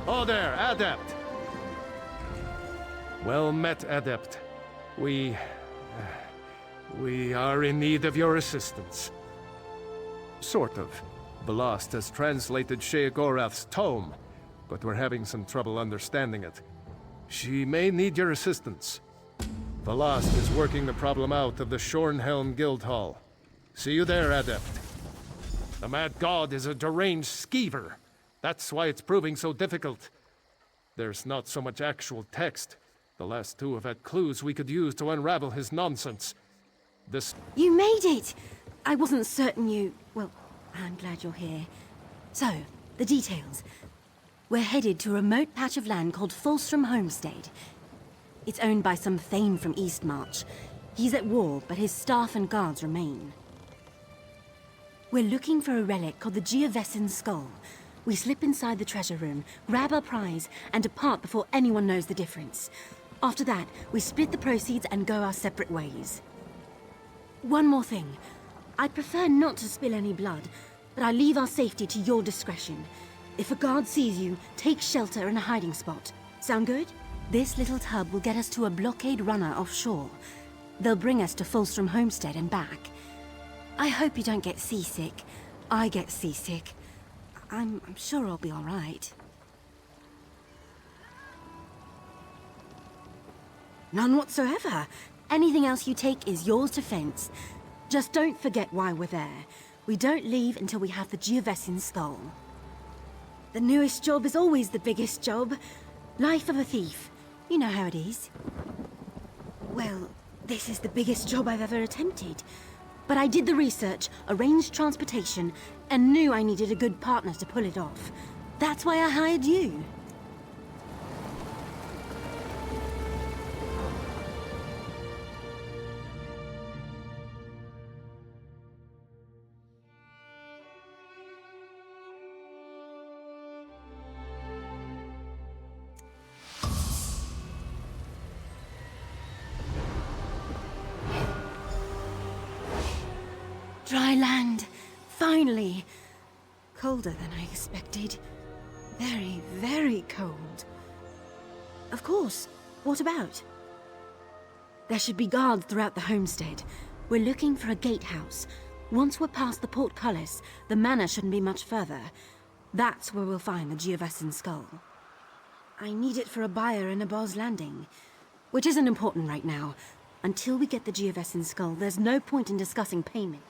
Oh there, Adept! Well met, Adept. We are in need of your assistance. Sort of. Belast has translated Sheogorath's tome, but we're having some trouble understanding it. She may need your assistance. Belast is working the problem out of the Shornhelm Guildhall. See you there, Adept. The Mad God is a deranged skeever. That's why it's proving so difficult. There's not so much actual text. The last two have had clues we could use to unravel his nonsense. You made it! I wasn't certain you... Well, I'm glad you're here. So, the details. We're headed to a remote patch of land called Fulstrom Homestead. It's owned by some Thane from Eastmarch. He's at war, but his staff and guards remain. We're looking for a relic called the Geovessan Skull. We slip inside the treasure room, grab our prize, and depart before anyone knows the difference. After that, we split the proceeds and go our separate ways. One more thing. I'd prefer not to spill any blood, but I leave our safety to your discretion. If a guard sees you, take shelter in a hiding spot. Sound good? This little tub will get us to a blockade runner offshore. They'll bring us to Fulstrom Homestead and back. I hope you don't get seasick. I get seasick. I'm sure I'll be all right. None whatsoever. Anything else you take is yours to fence. Just don't forget why we're there. We don't leave until we have the Geovessan Skull. The newest job is always the biggest job. Life of a thief. You know how it is. Well, this is the biggest job I've ever attempted. But I did the research, arranged transportation, and knew I needed a good partner to pull it off. That's why I hired you. Dry land. Finally. Colder than I expected. Very, very cold. Of course. What about? There should be guards throughout the homestead. We're looking for a gatehouse. Once we're past the portcullis, the manor shouldn't be much further. That's where we'll find the Geovessan skull. I need it for a buyer in Abel's Landing, which isn't important right now. Until we get the Geovessan skull, there's no point in discussing payment.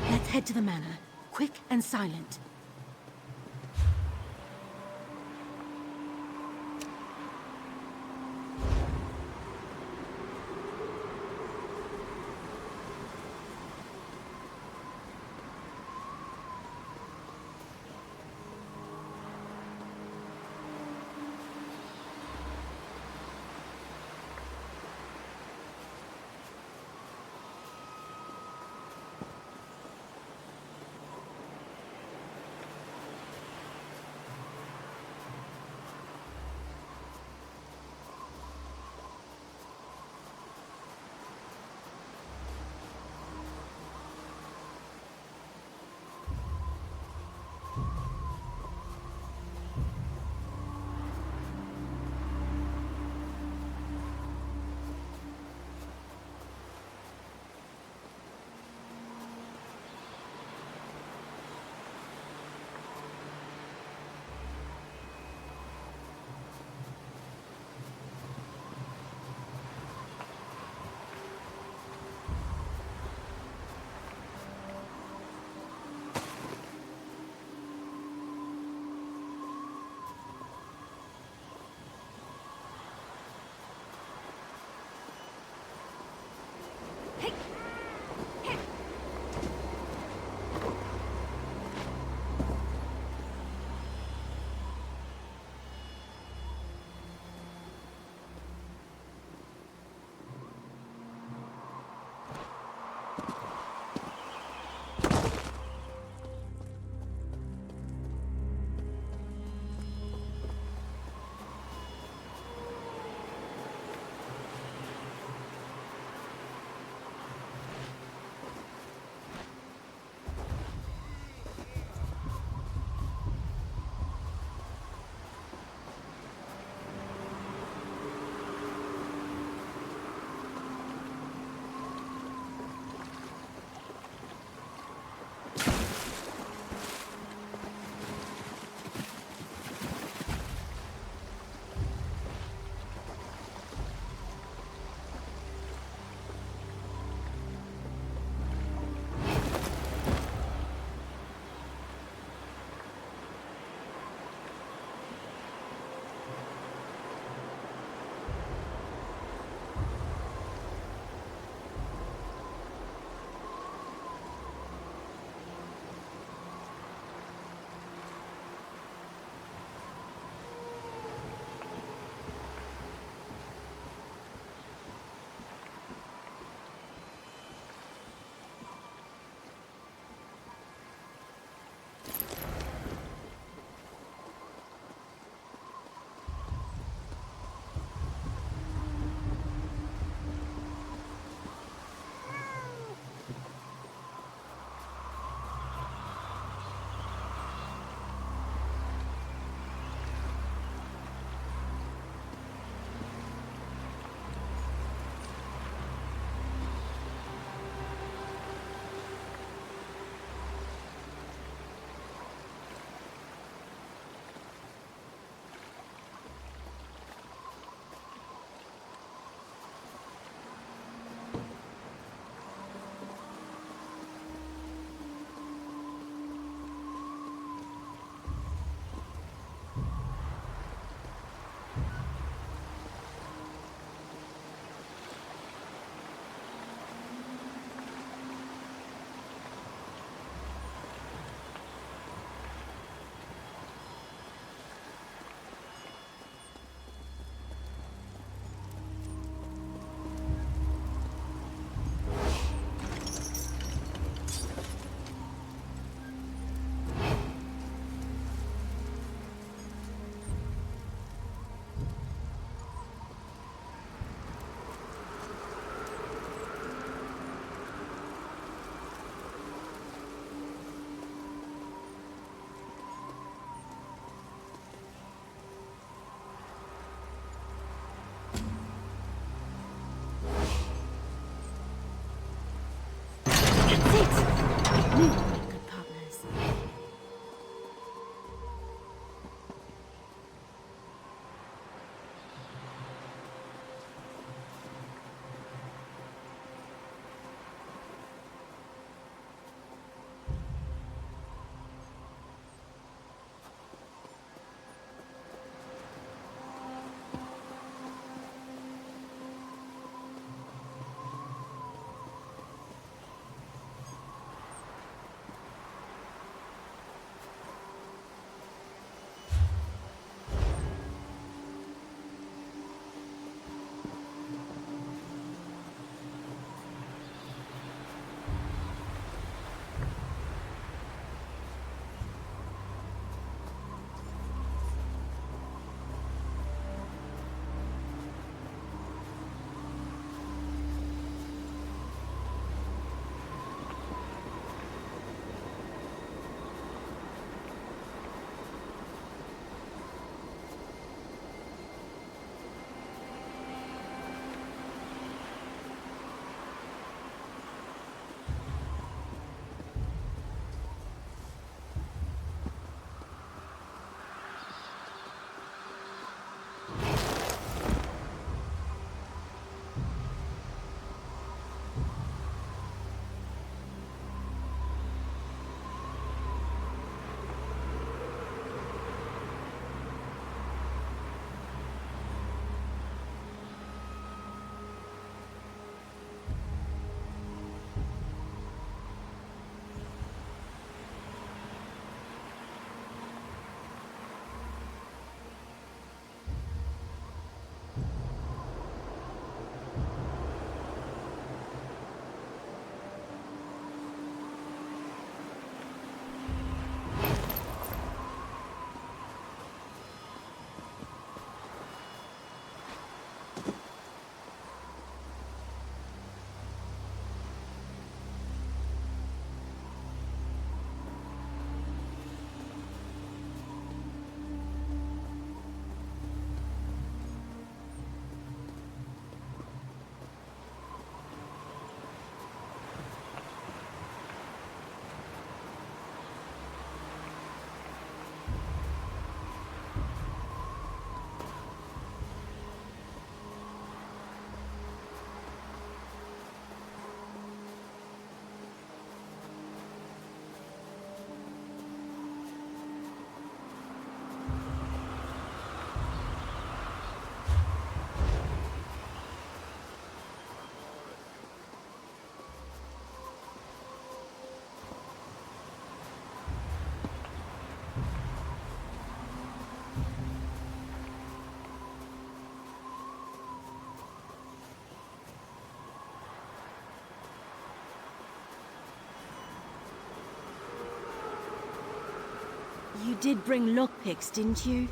Let's head to the manor, quick and silent. knew we were good partners. You did bring lockpicks, didn't you?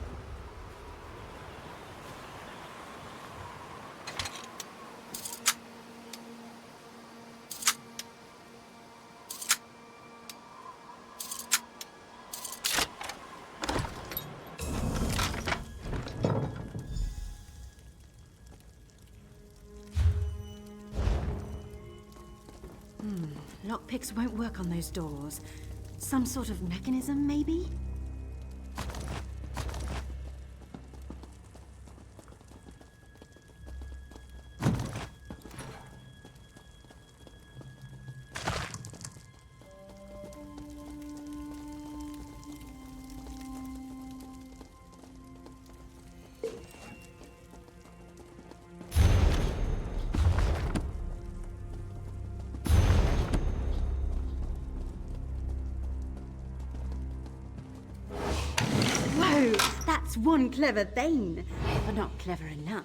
Lockpicks won't work on those doors. Some sort of mechanism, maybe? That's one clever Thane, but not clever enough.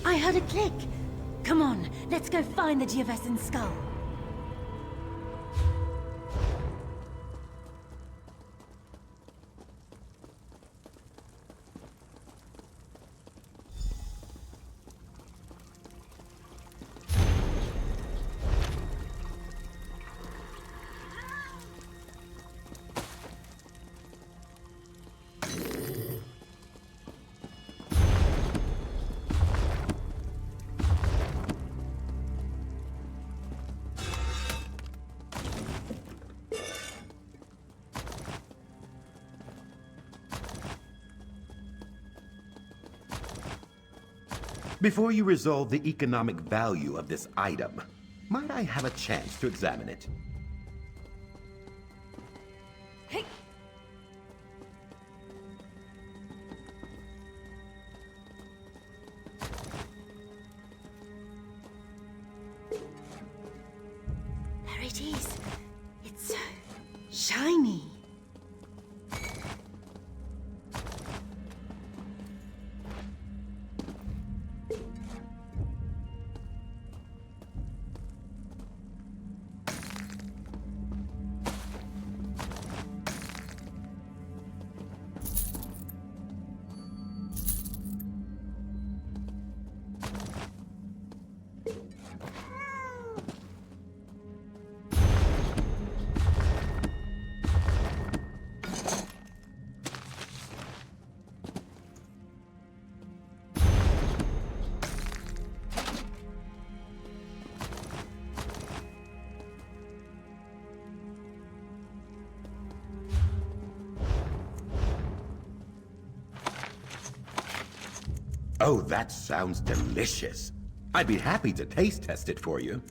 I heard a click. Come on, let's go find the Geovessan skull. Before you resolve the economic value of this item, might I have a chance to examine it? Hey! There it is. It's so shiny. Oh, that sounds delicious. I'd be happy to taste test it for you.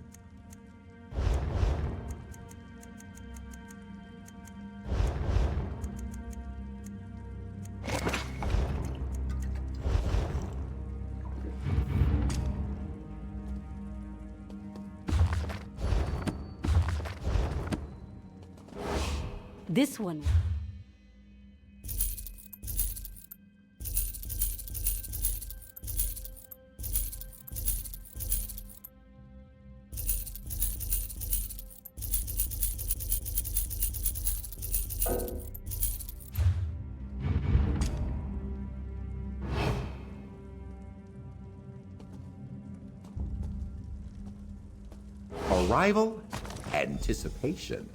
This one. Arrival, anticipation.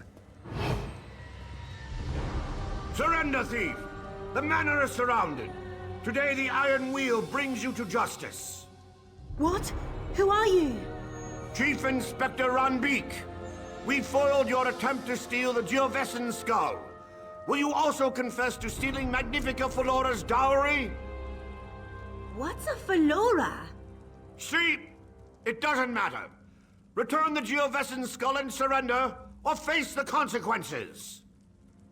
Surrender, thief! The manor is surrounded. Today the Iron Wheel brings you to justice. What? Who are you? Chief Inspector Ranbeek. We foiled your attempt to steal the Geovessan skull. Will you also confess to stealing Magnifica Felora's dowry? What's a Felora? See, it doesn't matter. Return the Geovessan skull and surrender, or face the consequences.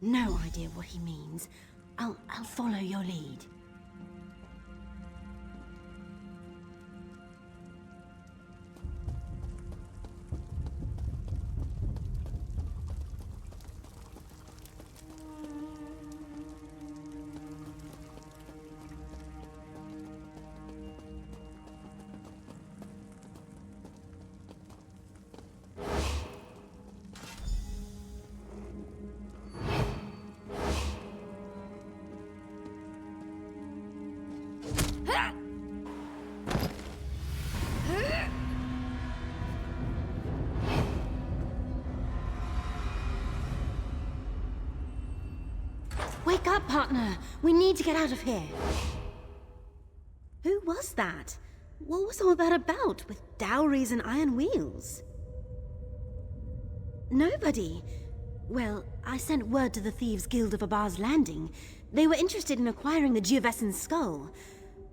No idea what he means. I'll follow your lead. Wake up, partner! We need to get out of here! Who was that? What was all that about, with dowries and iron wheels? Nobody. Well, I sent word to the Thieves' Guild of Abar's Landing. They were interested in acquiring the Geovessan skull.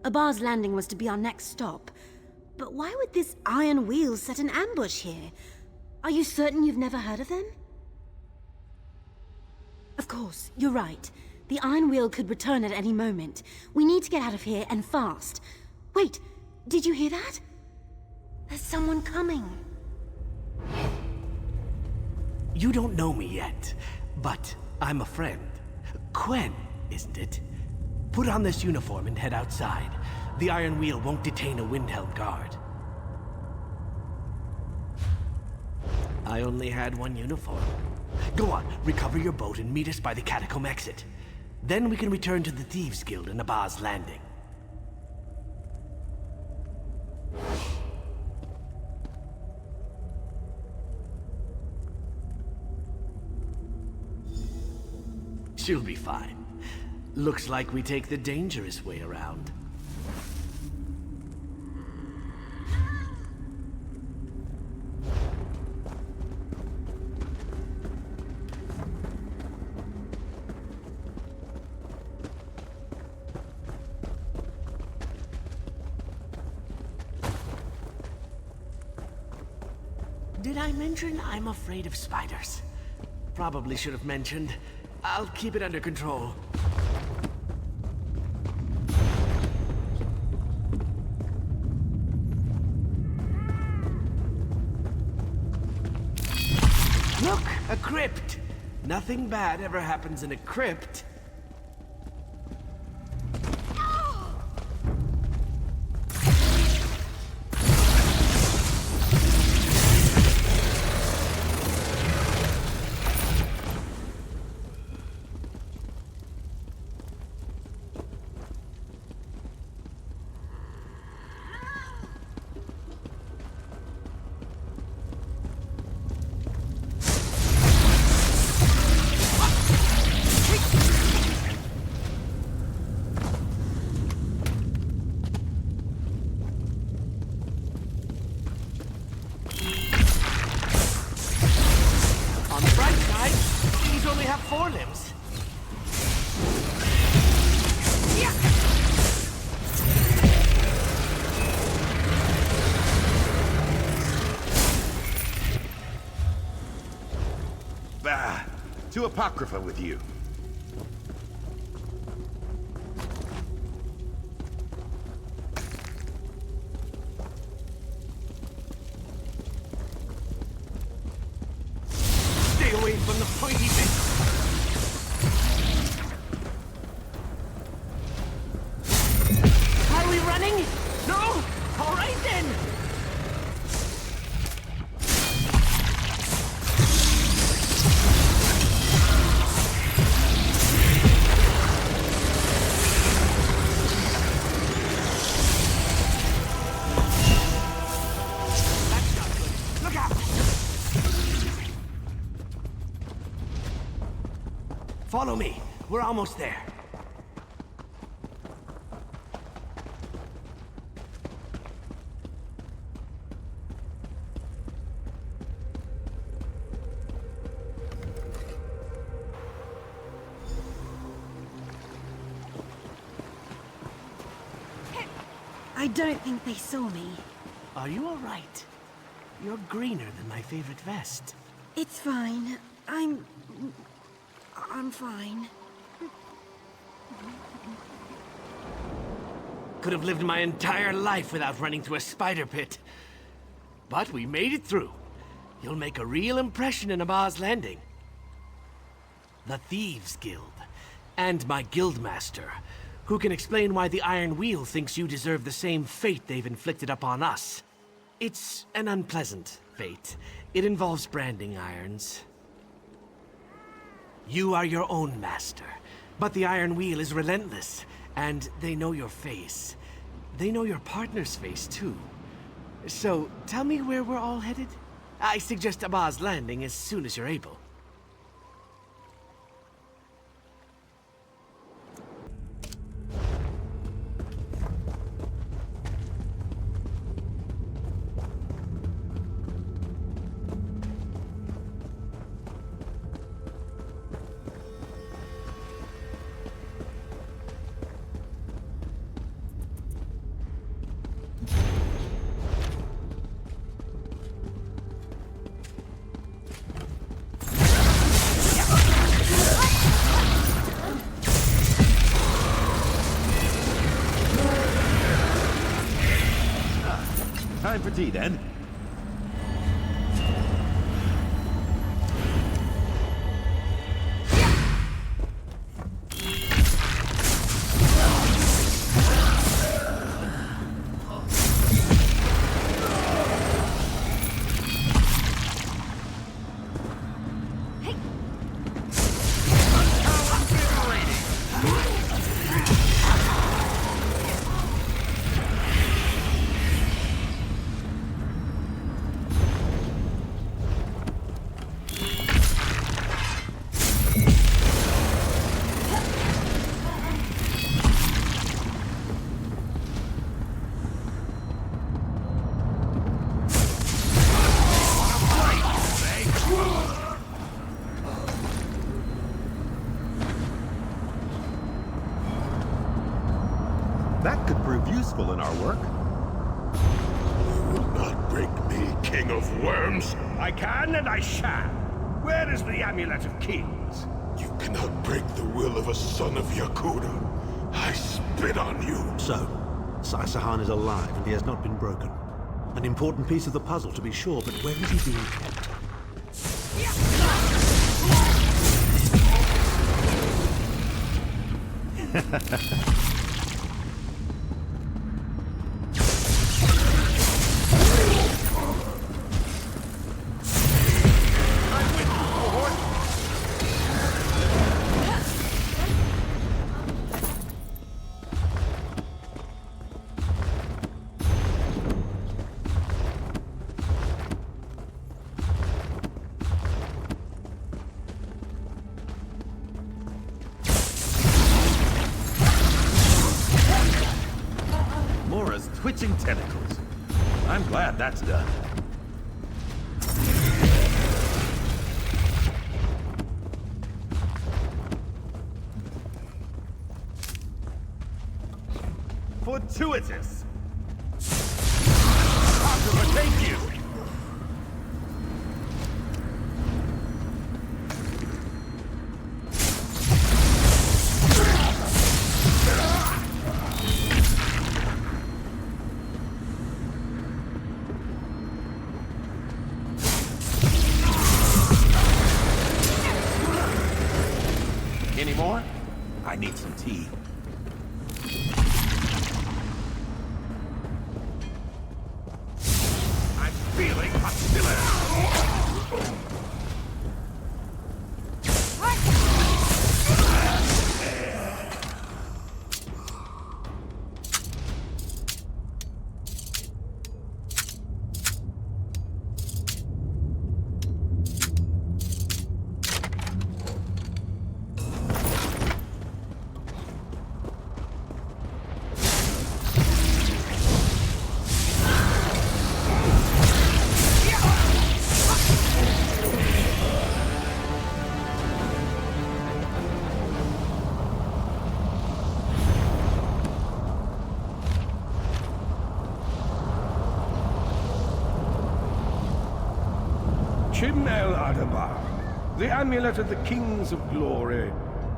Abar's Landing was to be our next stop. But why would this iron wheel set an ambush here? Are you certain you've never heard of them? Of course, you're right. The Iron Wheel could return at any moment. We need to get out of here, and fast. Wait, did you hear that? There's someone coming. You don't know me yet, but I'm a friend. Quen, isn't it? Put on this uniform and head outside. The Iron Wheel won't detain a Windhelm guard. I only had one uniform. Go on, recover your boat and meet us by the catacomb exit. Then we can return to the Thieves' Guild in Abar's Landing. She'll be fine. Looks like we take the dangerous way around. I mention I'm afraid of spiders? Probably should have mentioned. I'll keep it under control. Look, a crypt. Nothing bad ever happens in a crypt. To Apocrypha with you. Stay away from the pointy bits. Are we running? No? All right then. Follow me. We're almost there. I don't think they saw me. Are you all right? You're greener than my favorite vest. It's fine. I'm fine. Could have lived my entire life without running through a spider pit. But we made it through. You'll make a real impression in Abba's Landing. The Thieves Guild, and my guildmaster, who can explain why the Iron Wheel thinks you deserve the same fate they've inflicted upon us. It's an unpleasant fate. It involves branding irons. You are your own master, but the Iron Wheel is relentless, and they know your face. They know your partner's face, too. So, tell me where we're all headed? I suggest Abba's Landing as soon as you're able. Time for tea, then. That could prove useful in our work. You will not break me, King of Worms? I can and I shall. Where is the Amulet of Kings? You cannot break the will of a son of Yakuda. I spit on you. So, Sai-Sahan is alive and he has not been broken. An important piece of the puzzle, to be sure, but where is he being kept? Twitching tentacles. I'm glad that's done. Fortuitous. Thank you. Any more? I need some tea. I'm feeling hostility. The Amulet of the Kings of Glory,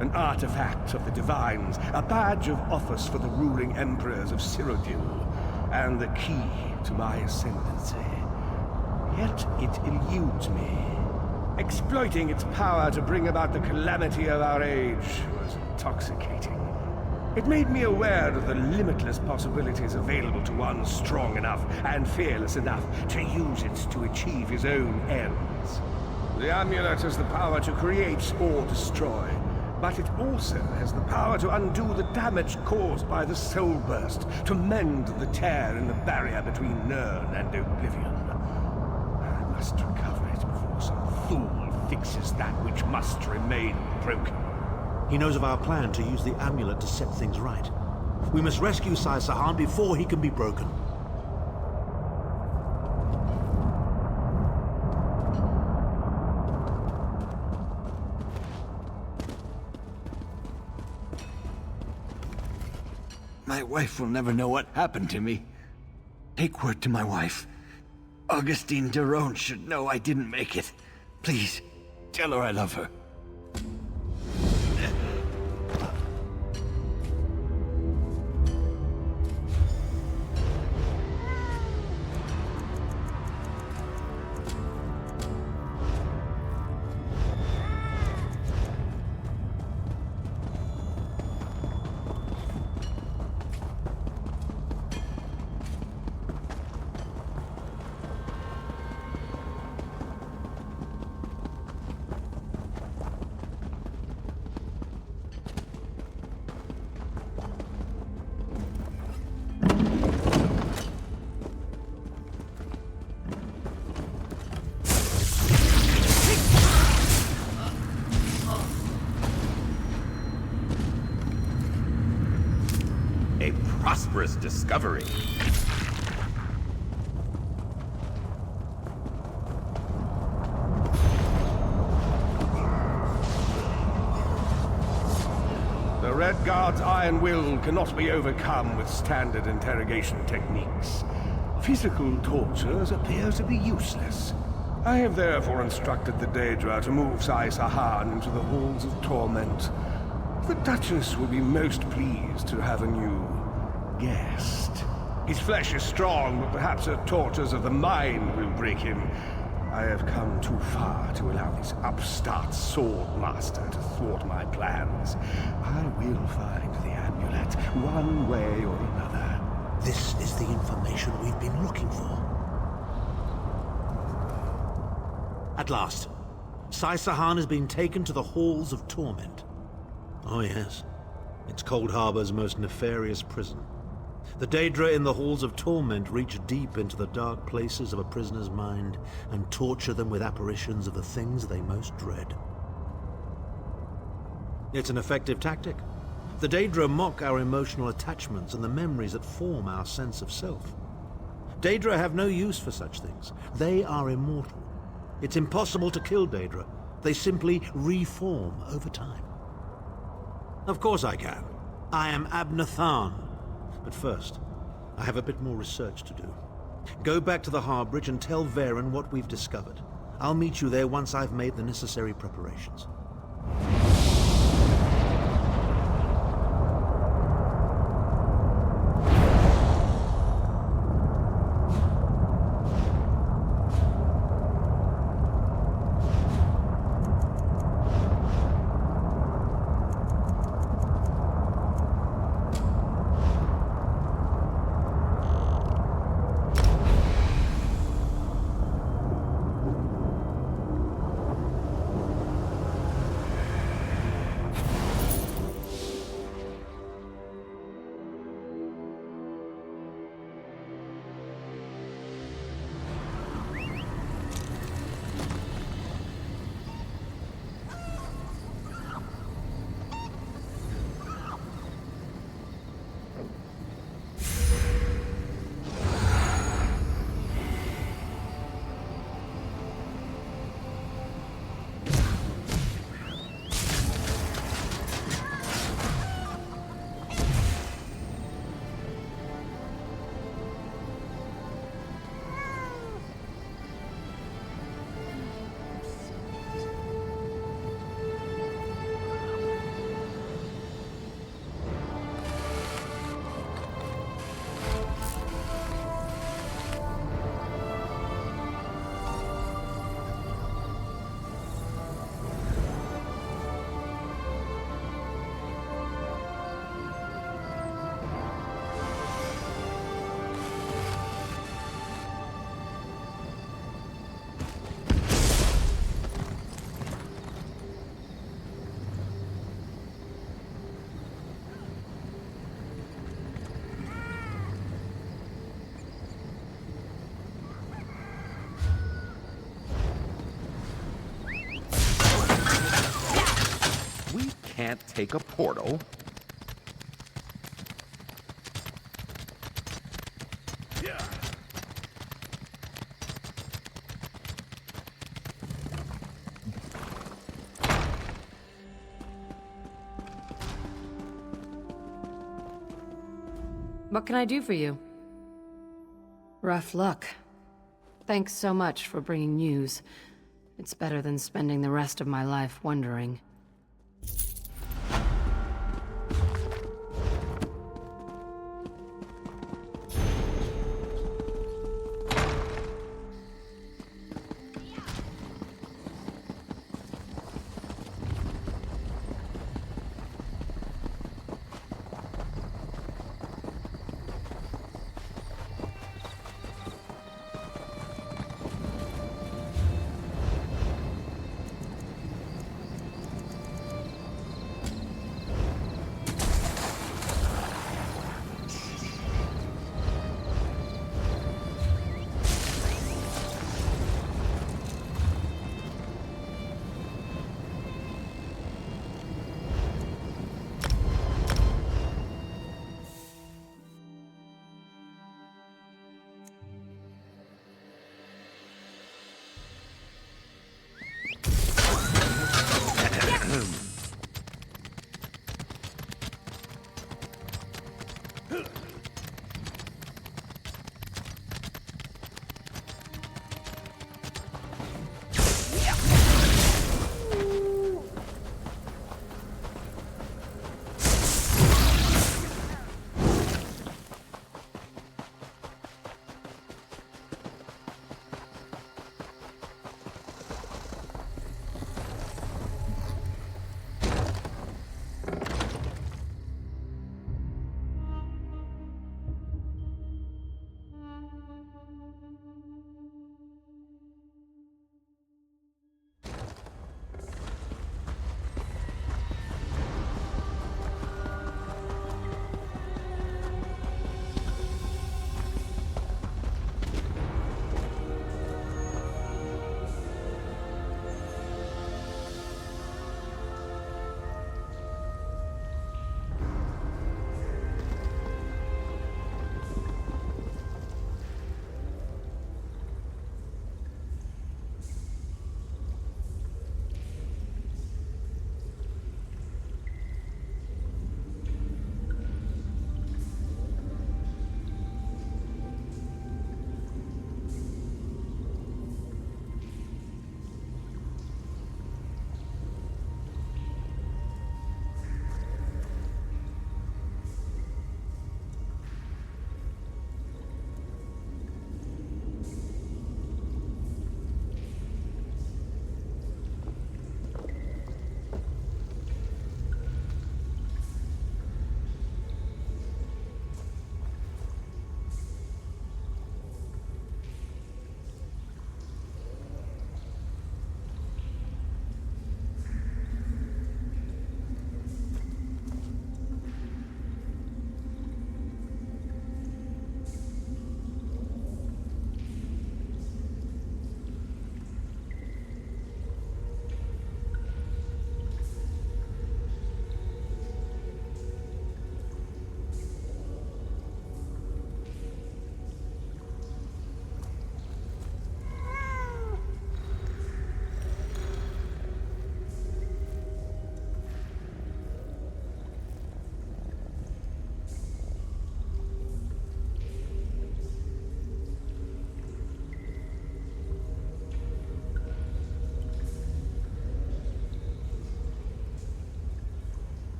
an artifact of the Divines, a badge of office for the ruling emperors of Cyrodiil, and the key to my ascendancy. Yet it eludes me. Exploiting its power to bring about the calamity of our age was intoxicating. It made me aware of the limitless possibilities available to one strong enough and fearless enough to use it to achieve his own ends. The amulet has the power to create or destroy, but it also has the power to undo the damage caused by the soul burst, to mend the tear in the barrier between Nirn and Oblivion. I must recover it before some fool fixes that which must remain broken. He knows of our plan to use the amulet to set things right. We must rescue Sai-Sahan before he can be broken. My wife will never know what happened to me. Take word to my wife. Augustine Deron should know I didn't make it. Please, tell her I love her. Prosperous discovery. The Red Guard's iron will cannot be overcome with standard interrogation techniques. Physical tortures appear to be useless. I have therefore instructed the Daedra to move Sai Sahan into the Halls of Torment. The Duchess will be most pleased to have a new guest. His flesh is strong, but perhaps her tortures of the mind will break him. I have come too far to allow this upstart sword master to thwart my plans. I will find the amulet, one way or another. This is the information we've been looking for. At last, Sai Sahan has been taken to the Halls of Torment. Oh yes, it's Cold Harbor's most nefarious prison. The Daedra in the Halls of Torment reach deep into the dark places of a prisoner's mind and torture them with apparitions of the things they most dread. It's an effective tactic. The Daedra mock our emotional attachments and the memories that form our sense of self. Daedra have no use for such things. They are immortal. It's impossible to kill Daedra. They simply reform over time. Of course I can. I am Abnathan. But first, I have a bit more research to do. Go back to the Harbridge and tell Varen what we've discovered. I'll meet you there once I've made the necessary preparations. Can't take a portal. What can I do for you? Rough luck. Thanks so much for bringing news. It's better than spending the rest of my life wondering.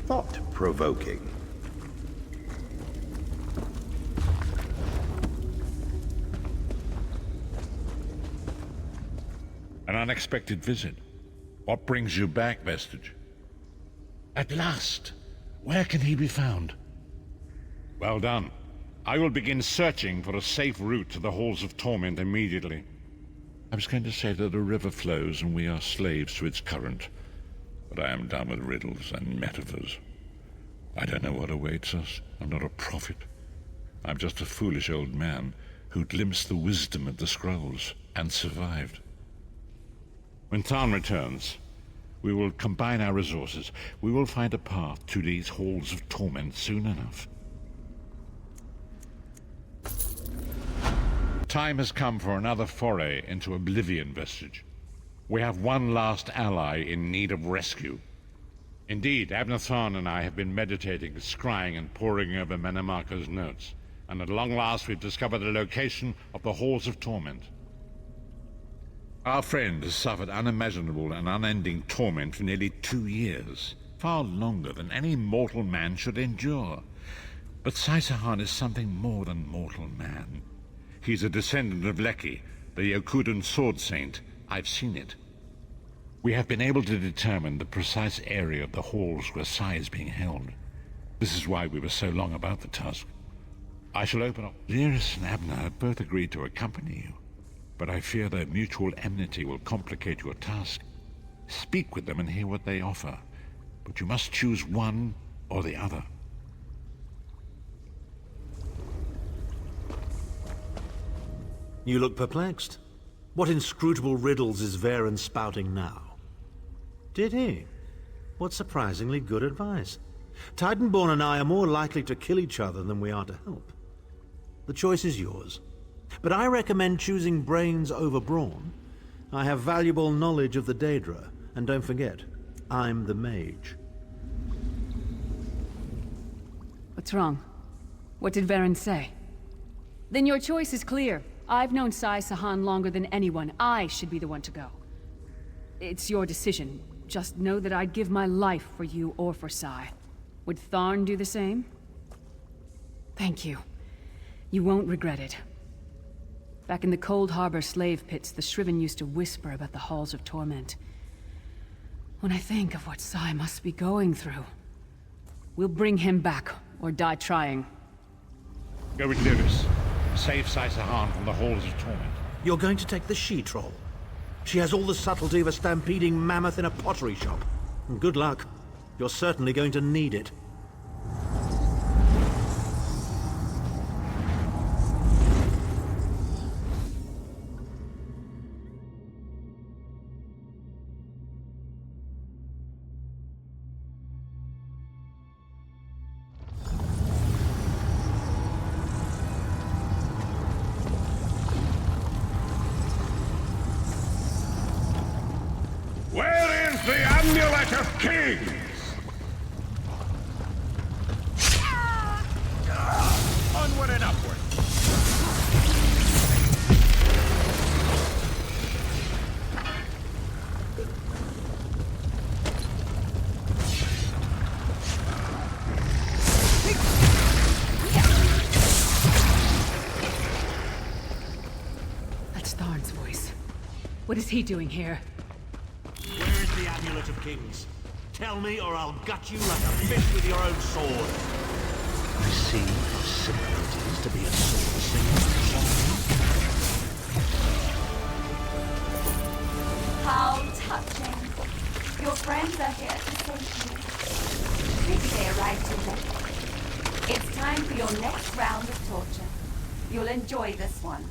thought-provoking. An unexpected visit. What brings you back, Vestige? At last! Where can he be found? Well done. I will begin searching for a safe route to the Halls of Torment immediately. I was going to say that a river flows and we are slaves to its current, but I am done with riddles and metaphors. I don't know what awaits us. I'm not a prophet. I'm just a foolish old man who glimpsed the wisdom of the scrolls and survived. When Tarn returns, we will combine our resources. We will find a path to these Halls of Torment soon enough. Time has come for another foray into Oblivion, Vestige. We have one last ally in need of rescue. Indeed, Abner Tharn and I have been meditating, scrying, and poring over Menemarco's notes, and at long last we've discovered the location of the Halls of Torment. Our friend has suffered unimaginable and unending torment for nearly 2 years, far longer than any mortal man should endure. But Saisahan is something more than mortal man. He's a descendant of Leki, the Yokudan sword saint. I've seen it. We have been able to determine the precise area of the halls where Sai is being held. This is why we were so long about the task. I shall open up. Lyris and Abner have both agreed to accompany you, but I fear their mutual enmity will complicate your task. Speak with them and hear what they offer, but you must choose one or the other. You look perplexed. What inscrutable riddles is Varen spouting now? Did he? What surprisingly good advice. Titanborn and I are more likely to kill each other than we are to help. The choice is yours. But I recommend choosing brains over brawn. I have valuable knowledge of the Daedra, and don't forget, I'm the mage. What's wrong? What did Varen say? Then your choice is clear. I've known Saisahan longer than anyone. I should be the one to go. It's your decision. Just know that I'd give my life for you or for Sai. Would Tharn do the same? Thank you. You won't regret it. Back in the Cold Harbor slave pits, the Shriven used to whisper about the Halls of Torment. When I think of what Sai must be going through, we'll bring him back, or die trying. Go with Lyris. Save Saisahan from the Halls of Torment. You're going to take the she-troll. She has all the subtlety of a stampeding mammoth in a pottery shop. And good luck. You're certainly going to need it. Where is the Amulet of Kings? Onward and upward. That's Tharn's voice. What is he doing here? Where is the Amulet of Kings? Tell me or I'll gut you like a fish with your own sword. I see how simple it is to be a sword singer. How touching. Your friends are here to save you. Maybe they arrived too late. It's time for your next round of torture. You'll enjoy this one.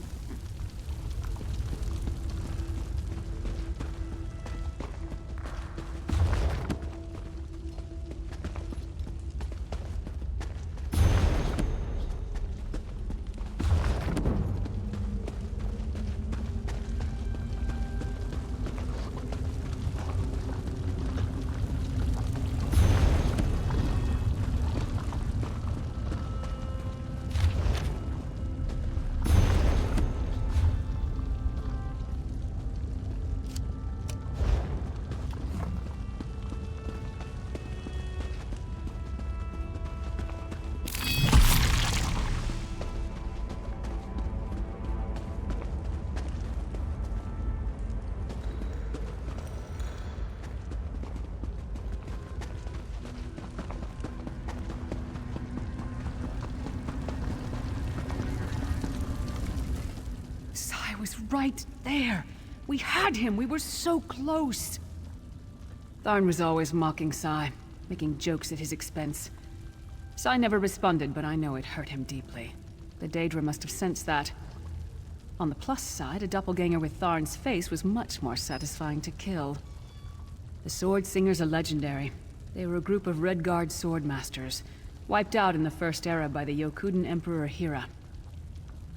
I was right there. We had him. We were so close. Tharn was always mocking Sai, making jokes at his expense. Sai never responded, but I know it hurt him deeply. The Daedra must have sensed that. On the plus side, a doppelganger with Tharn's face was much more satisfying to kill. The Sword Singers are legendary. They were a group of Red Guard sword masters, wiped out in the First Era by the Yokudan Emperor Hira.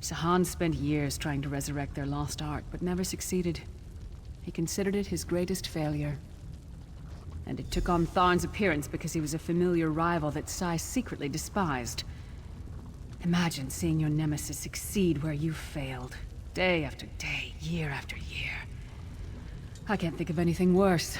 Sahan spent years trying to resurrect their lost art, but never succeeded. He considered it his greatest failure. And it took on Tharn's appearance because he was a familiar rival that Sai secretly despised. Imagine seeing your nemesis succeed where you failed. Day after day, year after year. I can't think of anything worse.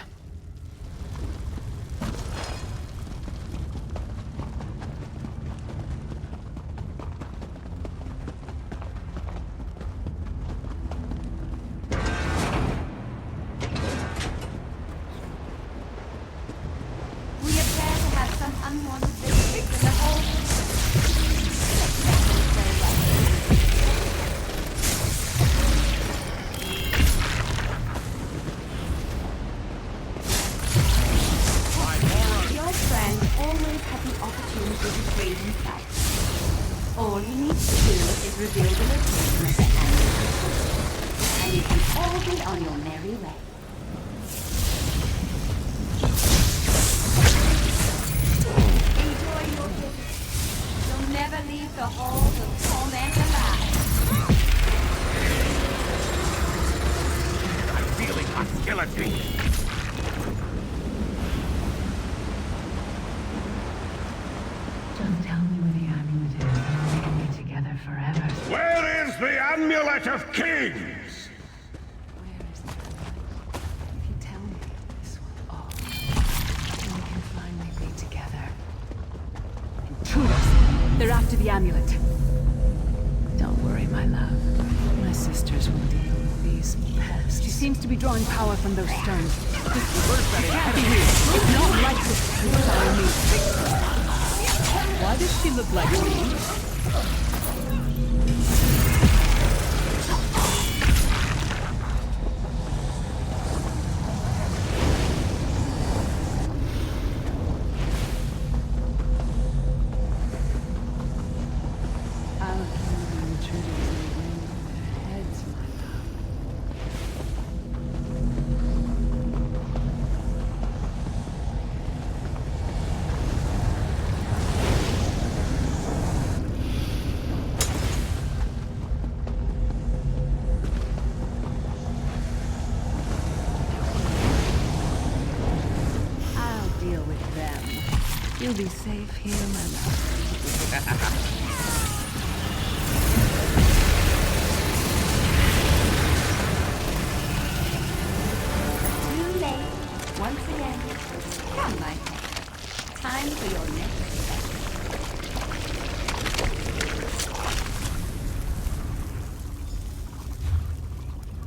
Of kings! Where is the amulet? If you tell me, this will all. Then we can finally be together. Intruders! They're after the amulet. Don't worry, my love. My sisters will deal with these pests. She seems to be drawing power from those stones. It can't be real. It's not like this to follow me. Why does she look like me? You'll be safe here, my love. Too late. Once again. Come, my pet. Time for your next step.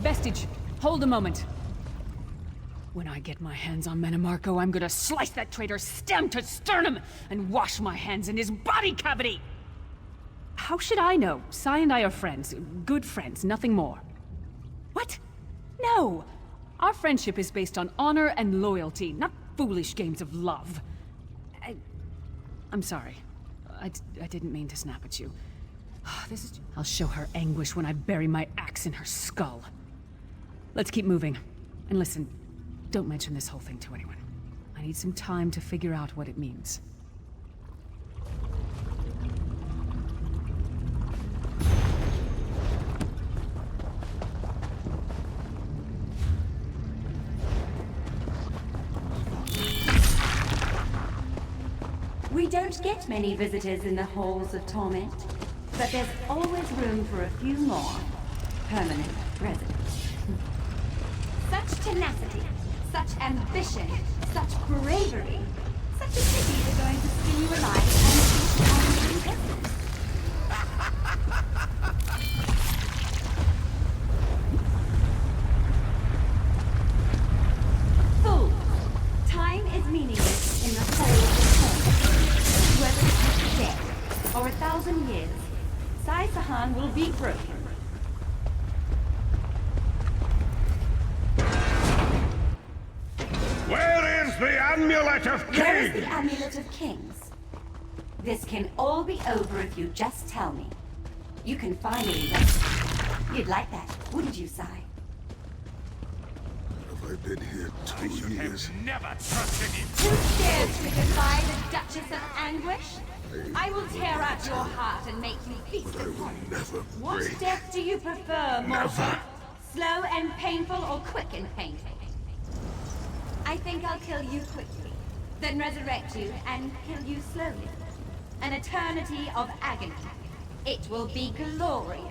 Vestige, hold a moment. When I get my hands on Menomarco, I'm gonna slice that traitor stem to sternum and wash my hands in his body cavity! How should I know? Sai and I are friends. Good friends, nothing more. What? No! Our friendship is based on honor and loyalty, not foolish games of love. I'm sorry. I didn't mean to snap at you. I'll show her anguish when I bury my axe in her skull. Let's keep moving. And listen, don't mention this whole thing to anyone. I need some time to figure out what it means. We don't get many visitors in the halls of torment, but there's always room for a few more permanent residents. Such tenacity, such ambition, such bravery. Such a pity they're going to skin you alive and keep on in Fools! Time is meaningless in the whole of the whether it's dead or 1,000 years, Sai Sahan will be broken. Amulet of Where is Kings! the Amulet of Kings? This can all be over if you just tell me. You can finally rest. You'd like that, wouldn't you, Sai? Have I been here 2 years? Never trusted you. Too scared to defy the Duchess of Anguish? I will tear out your heart and make you feast upon it. Never What break. death do you prefer, mortal? Never. Slow and painful or quick and painful? I think I'll kill you quickly, then resurrect you and kill you slowly. An eternity of agony. It will be glorious.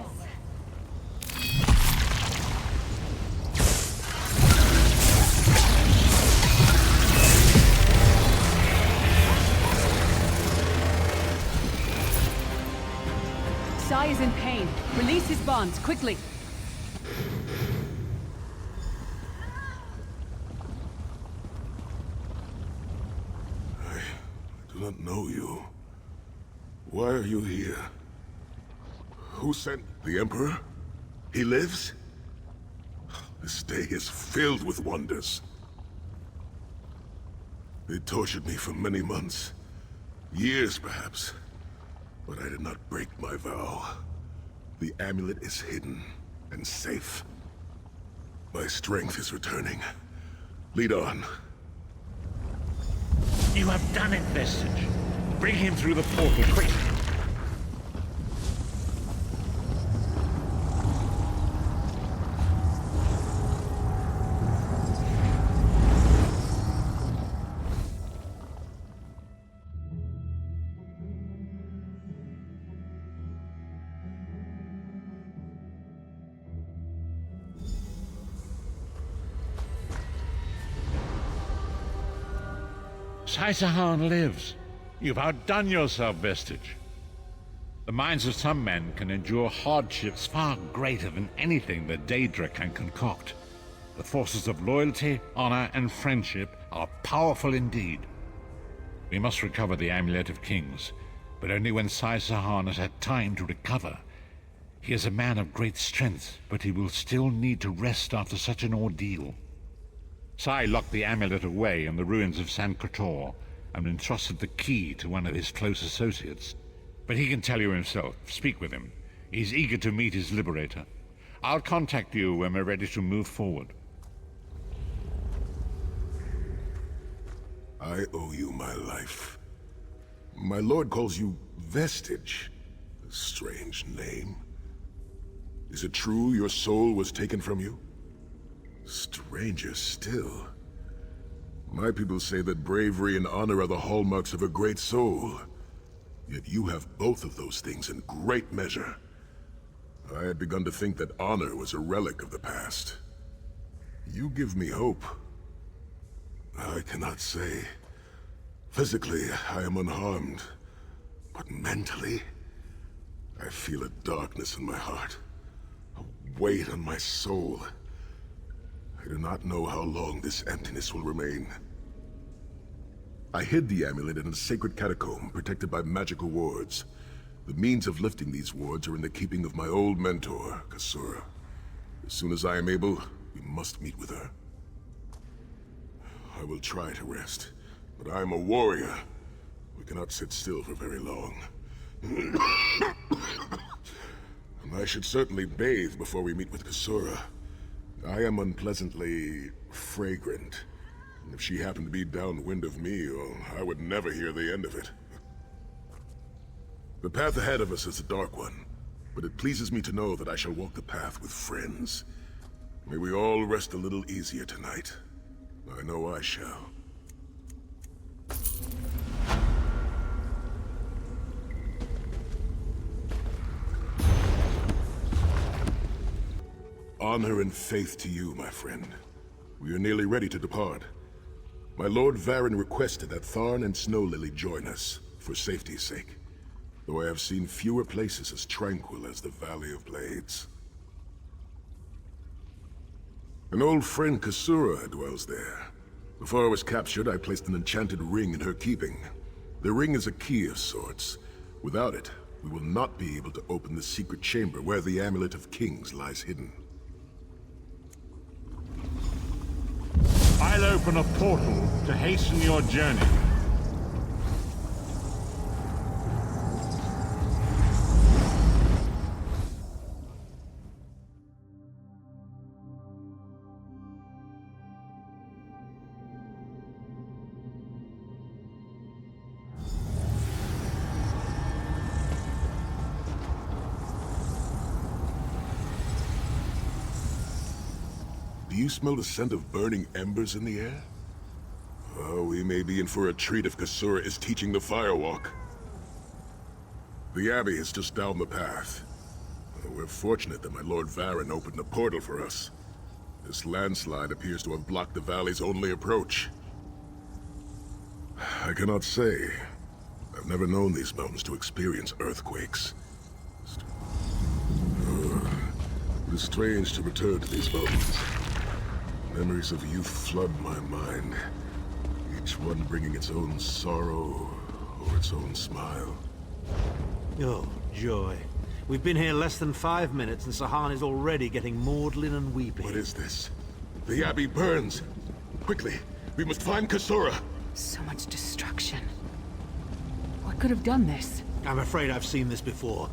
Sai is in pain. Release his bonds, quickly. I do not know you. Why are you here? Who sent the Emperor? He lives? This day is filled with wonders. They tortured me for many months. Years, perhaps. But I did not break my vow. The amulet is hidden and safe. My strength is returning. Lead on. You have done it, Vestige. Bring him through the portal, quick. Sai-Sahan lives. You've outdone yourself, Vestige. The minds of some men can endure hardships far greater than anything that Daedra can concoct. The forces of loyalty, honor, and friendship are powerful indeed. We must recover the Amulet of Kings, but only when Sai-Sahan has had time to recover. He is a man of great strength, but he will still need to rest after such an ordeal. Sai locked the amulet away in the ruins of San Kotor and entrusted the key to one of his close associates. But he can tell you himself. Speak with him. He's eager to meet his liberator. I'll contact you when we're ready to move forward. I owe you my life. My lord calls you Vestige. A strange name. Is it true your soul was taken from you? Stranger still. My people say that bravery and honor are the hallmarks of a great soul. Yet you have both of those things in great measure. I had begun to think that honor was a relic of the past. You give me hope. I cannot say. Physically, I am unharmed. But mentally, I feel a darkness in my heart. A weight on my soul. I do not know how long this emptiness will remain. I hid the amulet in a sacred catacomb protected by magical wards. The means of lifting these wards are in the keeping of my old mentor, Kasura. As soon as I am able, we must meet with her. I will try to rest, but I am a warrior. We cannot sit still for very long. And I should certainly bathe before we meet with Kasura. I am unpleasantly fragrant. And if she happened to be downwind of me, well, I would never hear the end of it. The path ahead of us is a dark one, but it pleases me to know that I shall walk the path with friends. May we all rest a little easier tonight. I know I shall. Honor and faith to you, my friend. We are nearly ready to depart. My Lord Varen requested that Tharn and Snow Lily join us, for safety's sake. Though I have seen fewer places as tranquil as the Valley of Blades. An old friend, Kasura, dwells there. Before I was captured, I placed an enchanted ring in her keeping. The ring is a key of sorts. Without it, we will not be able to open the secret chamber where the Amulet of Kings lies hidden. I'll open a portal to hasten your journey. Do you smell the scent of burning embers in the air? Oh, we may be in for a treat if Kasura is teaching the firewalk. The Abbey is just down the path. We're fortunate that my Lord Varen opened a portal for us. This landslide appears to have blocked the valley's only approach. I cannot say. I've never known these mountains to experience earthquakes. It is strange to return to these mountains. Memories of youth flood my mind, each one bringing its own sorrow or its own smile. Oh, joy. We've been here less than 5 minutes and Sahan is already getting maudlin and weepy. What is this? The Abbey burns! Quickly, we must find Kasura! So much destruction. What could have done this? I'm afraid I've seen this before.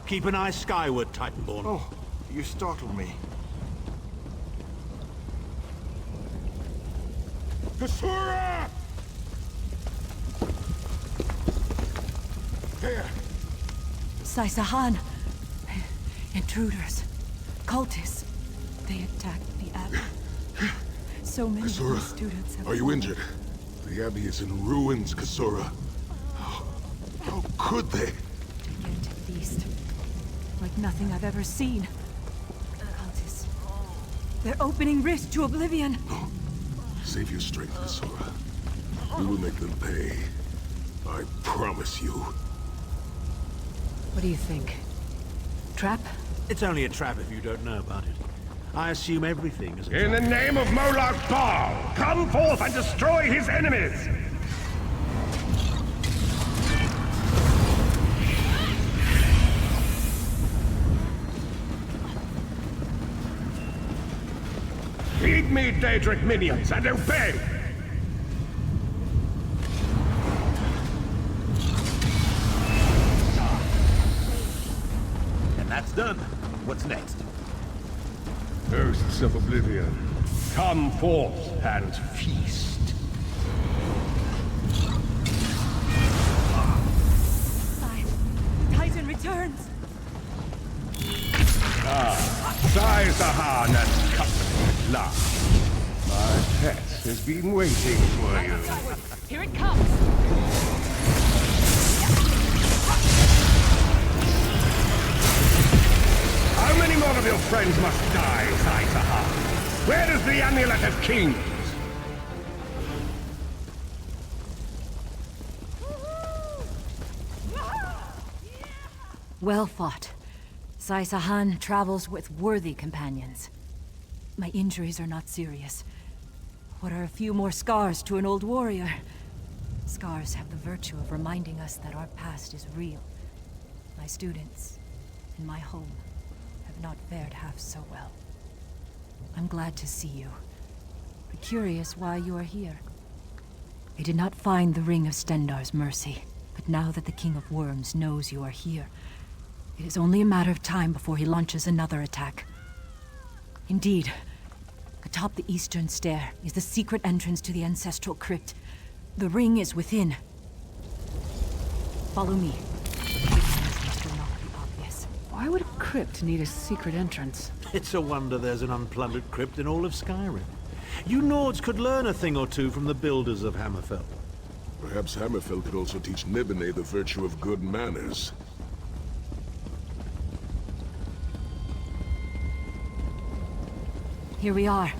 Keep an eye skyward, Titanborn. Oh, you startled me. Kasura! There! Sahan. Intruders. Cultists. They attacked the Abbey. So many of Kasura, my students have are you fallen. injured? The Abbey is in ruins, Kasura. How could they? Gigantic beast. Like nothing I've ever seen. Cultists. They're opening rifts to oblivion. No. Save your strength, Kasura. We will make them pay. I promise you. What do you think? Trap? It's only a trap if you don't know about it. I assume everything is a In the trap. name of Molag Bal, come forth and destroy his enemies! Heed me, Daedric minions, and obey! And that's done. What's next? Hosts of Oblivion, come forth and feast. Titan returns! Sahan and company at last. My pet has been waiting for you. Here it comes! How many more of your friends must die, Sahan? Where is the Amulet of Kings? Well fought. Sahan travels with worthy companions. My injuries are not serious. What are a few more scars to an old warrior? Scars have the virtue of reminding us that our past is real. My students, in my home, have not fared half so well. I'm glad to see you, but curious why you are here. I did not find the Ring of Stendarr's mercy, but now that the King of Worms knows you are here, it is only a matter of time before he launches another attack. Indeed, atop the eastern stair is the secret entrance to the ancestral crypt. The ring is within. Follow me. This will not be obvious. Why would a crypt need a secret entrance? It's a wonder there's an unplundered crypt in all of Skyrim. You Nords could learn a thing or two from the builders of Hammerfell. Perhaps Hammerfell could also teach Nibene the virtue of good manners. Here we are.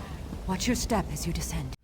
Watch your step as you descend.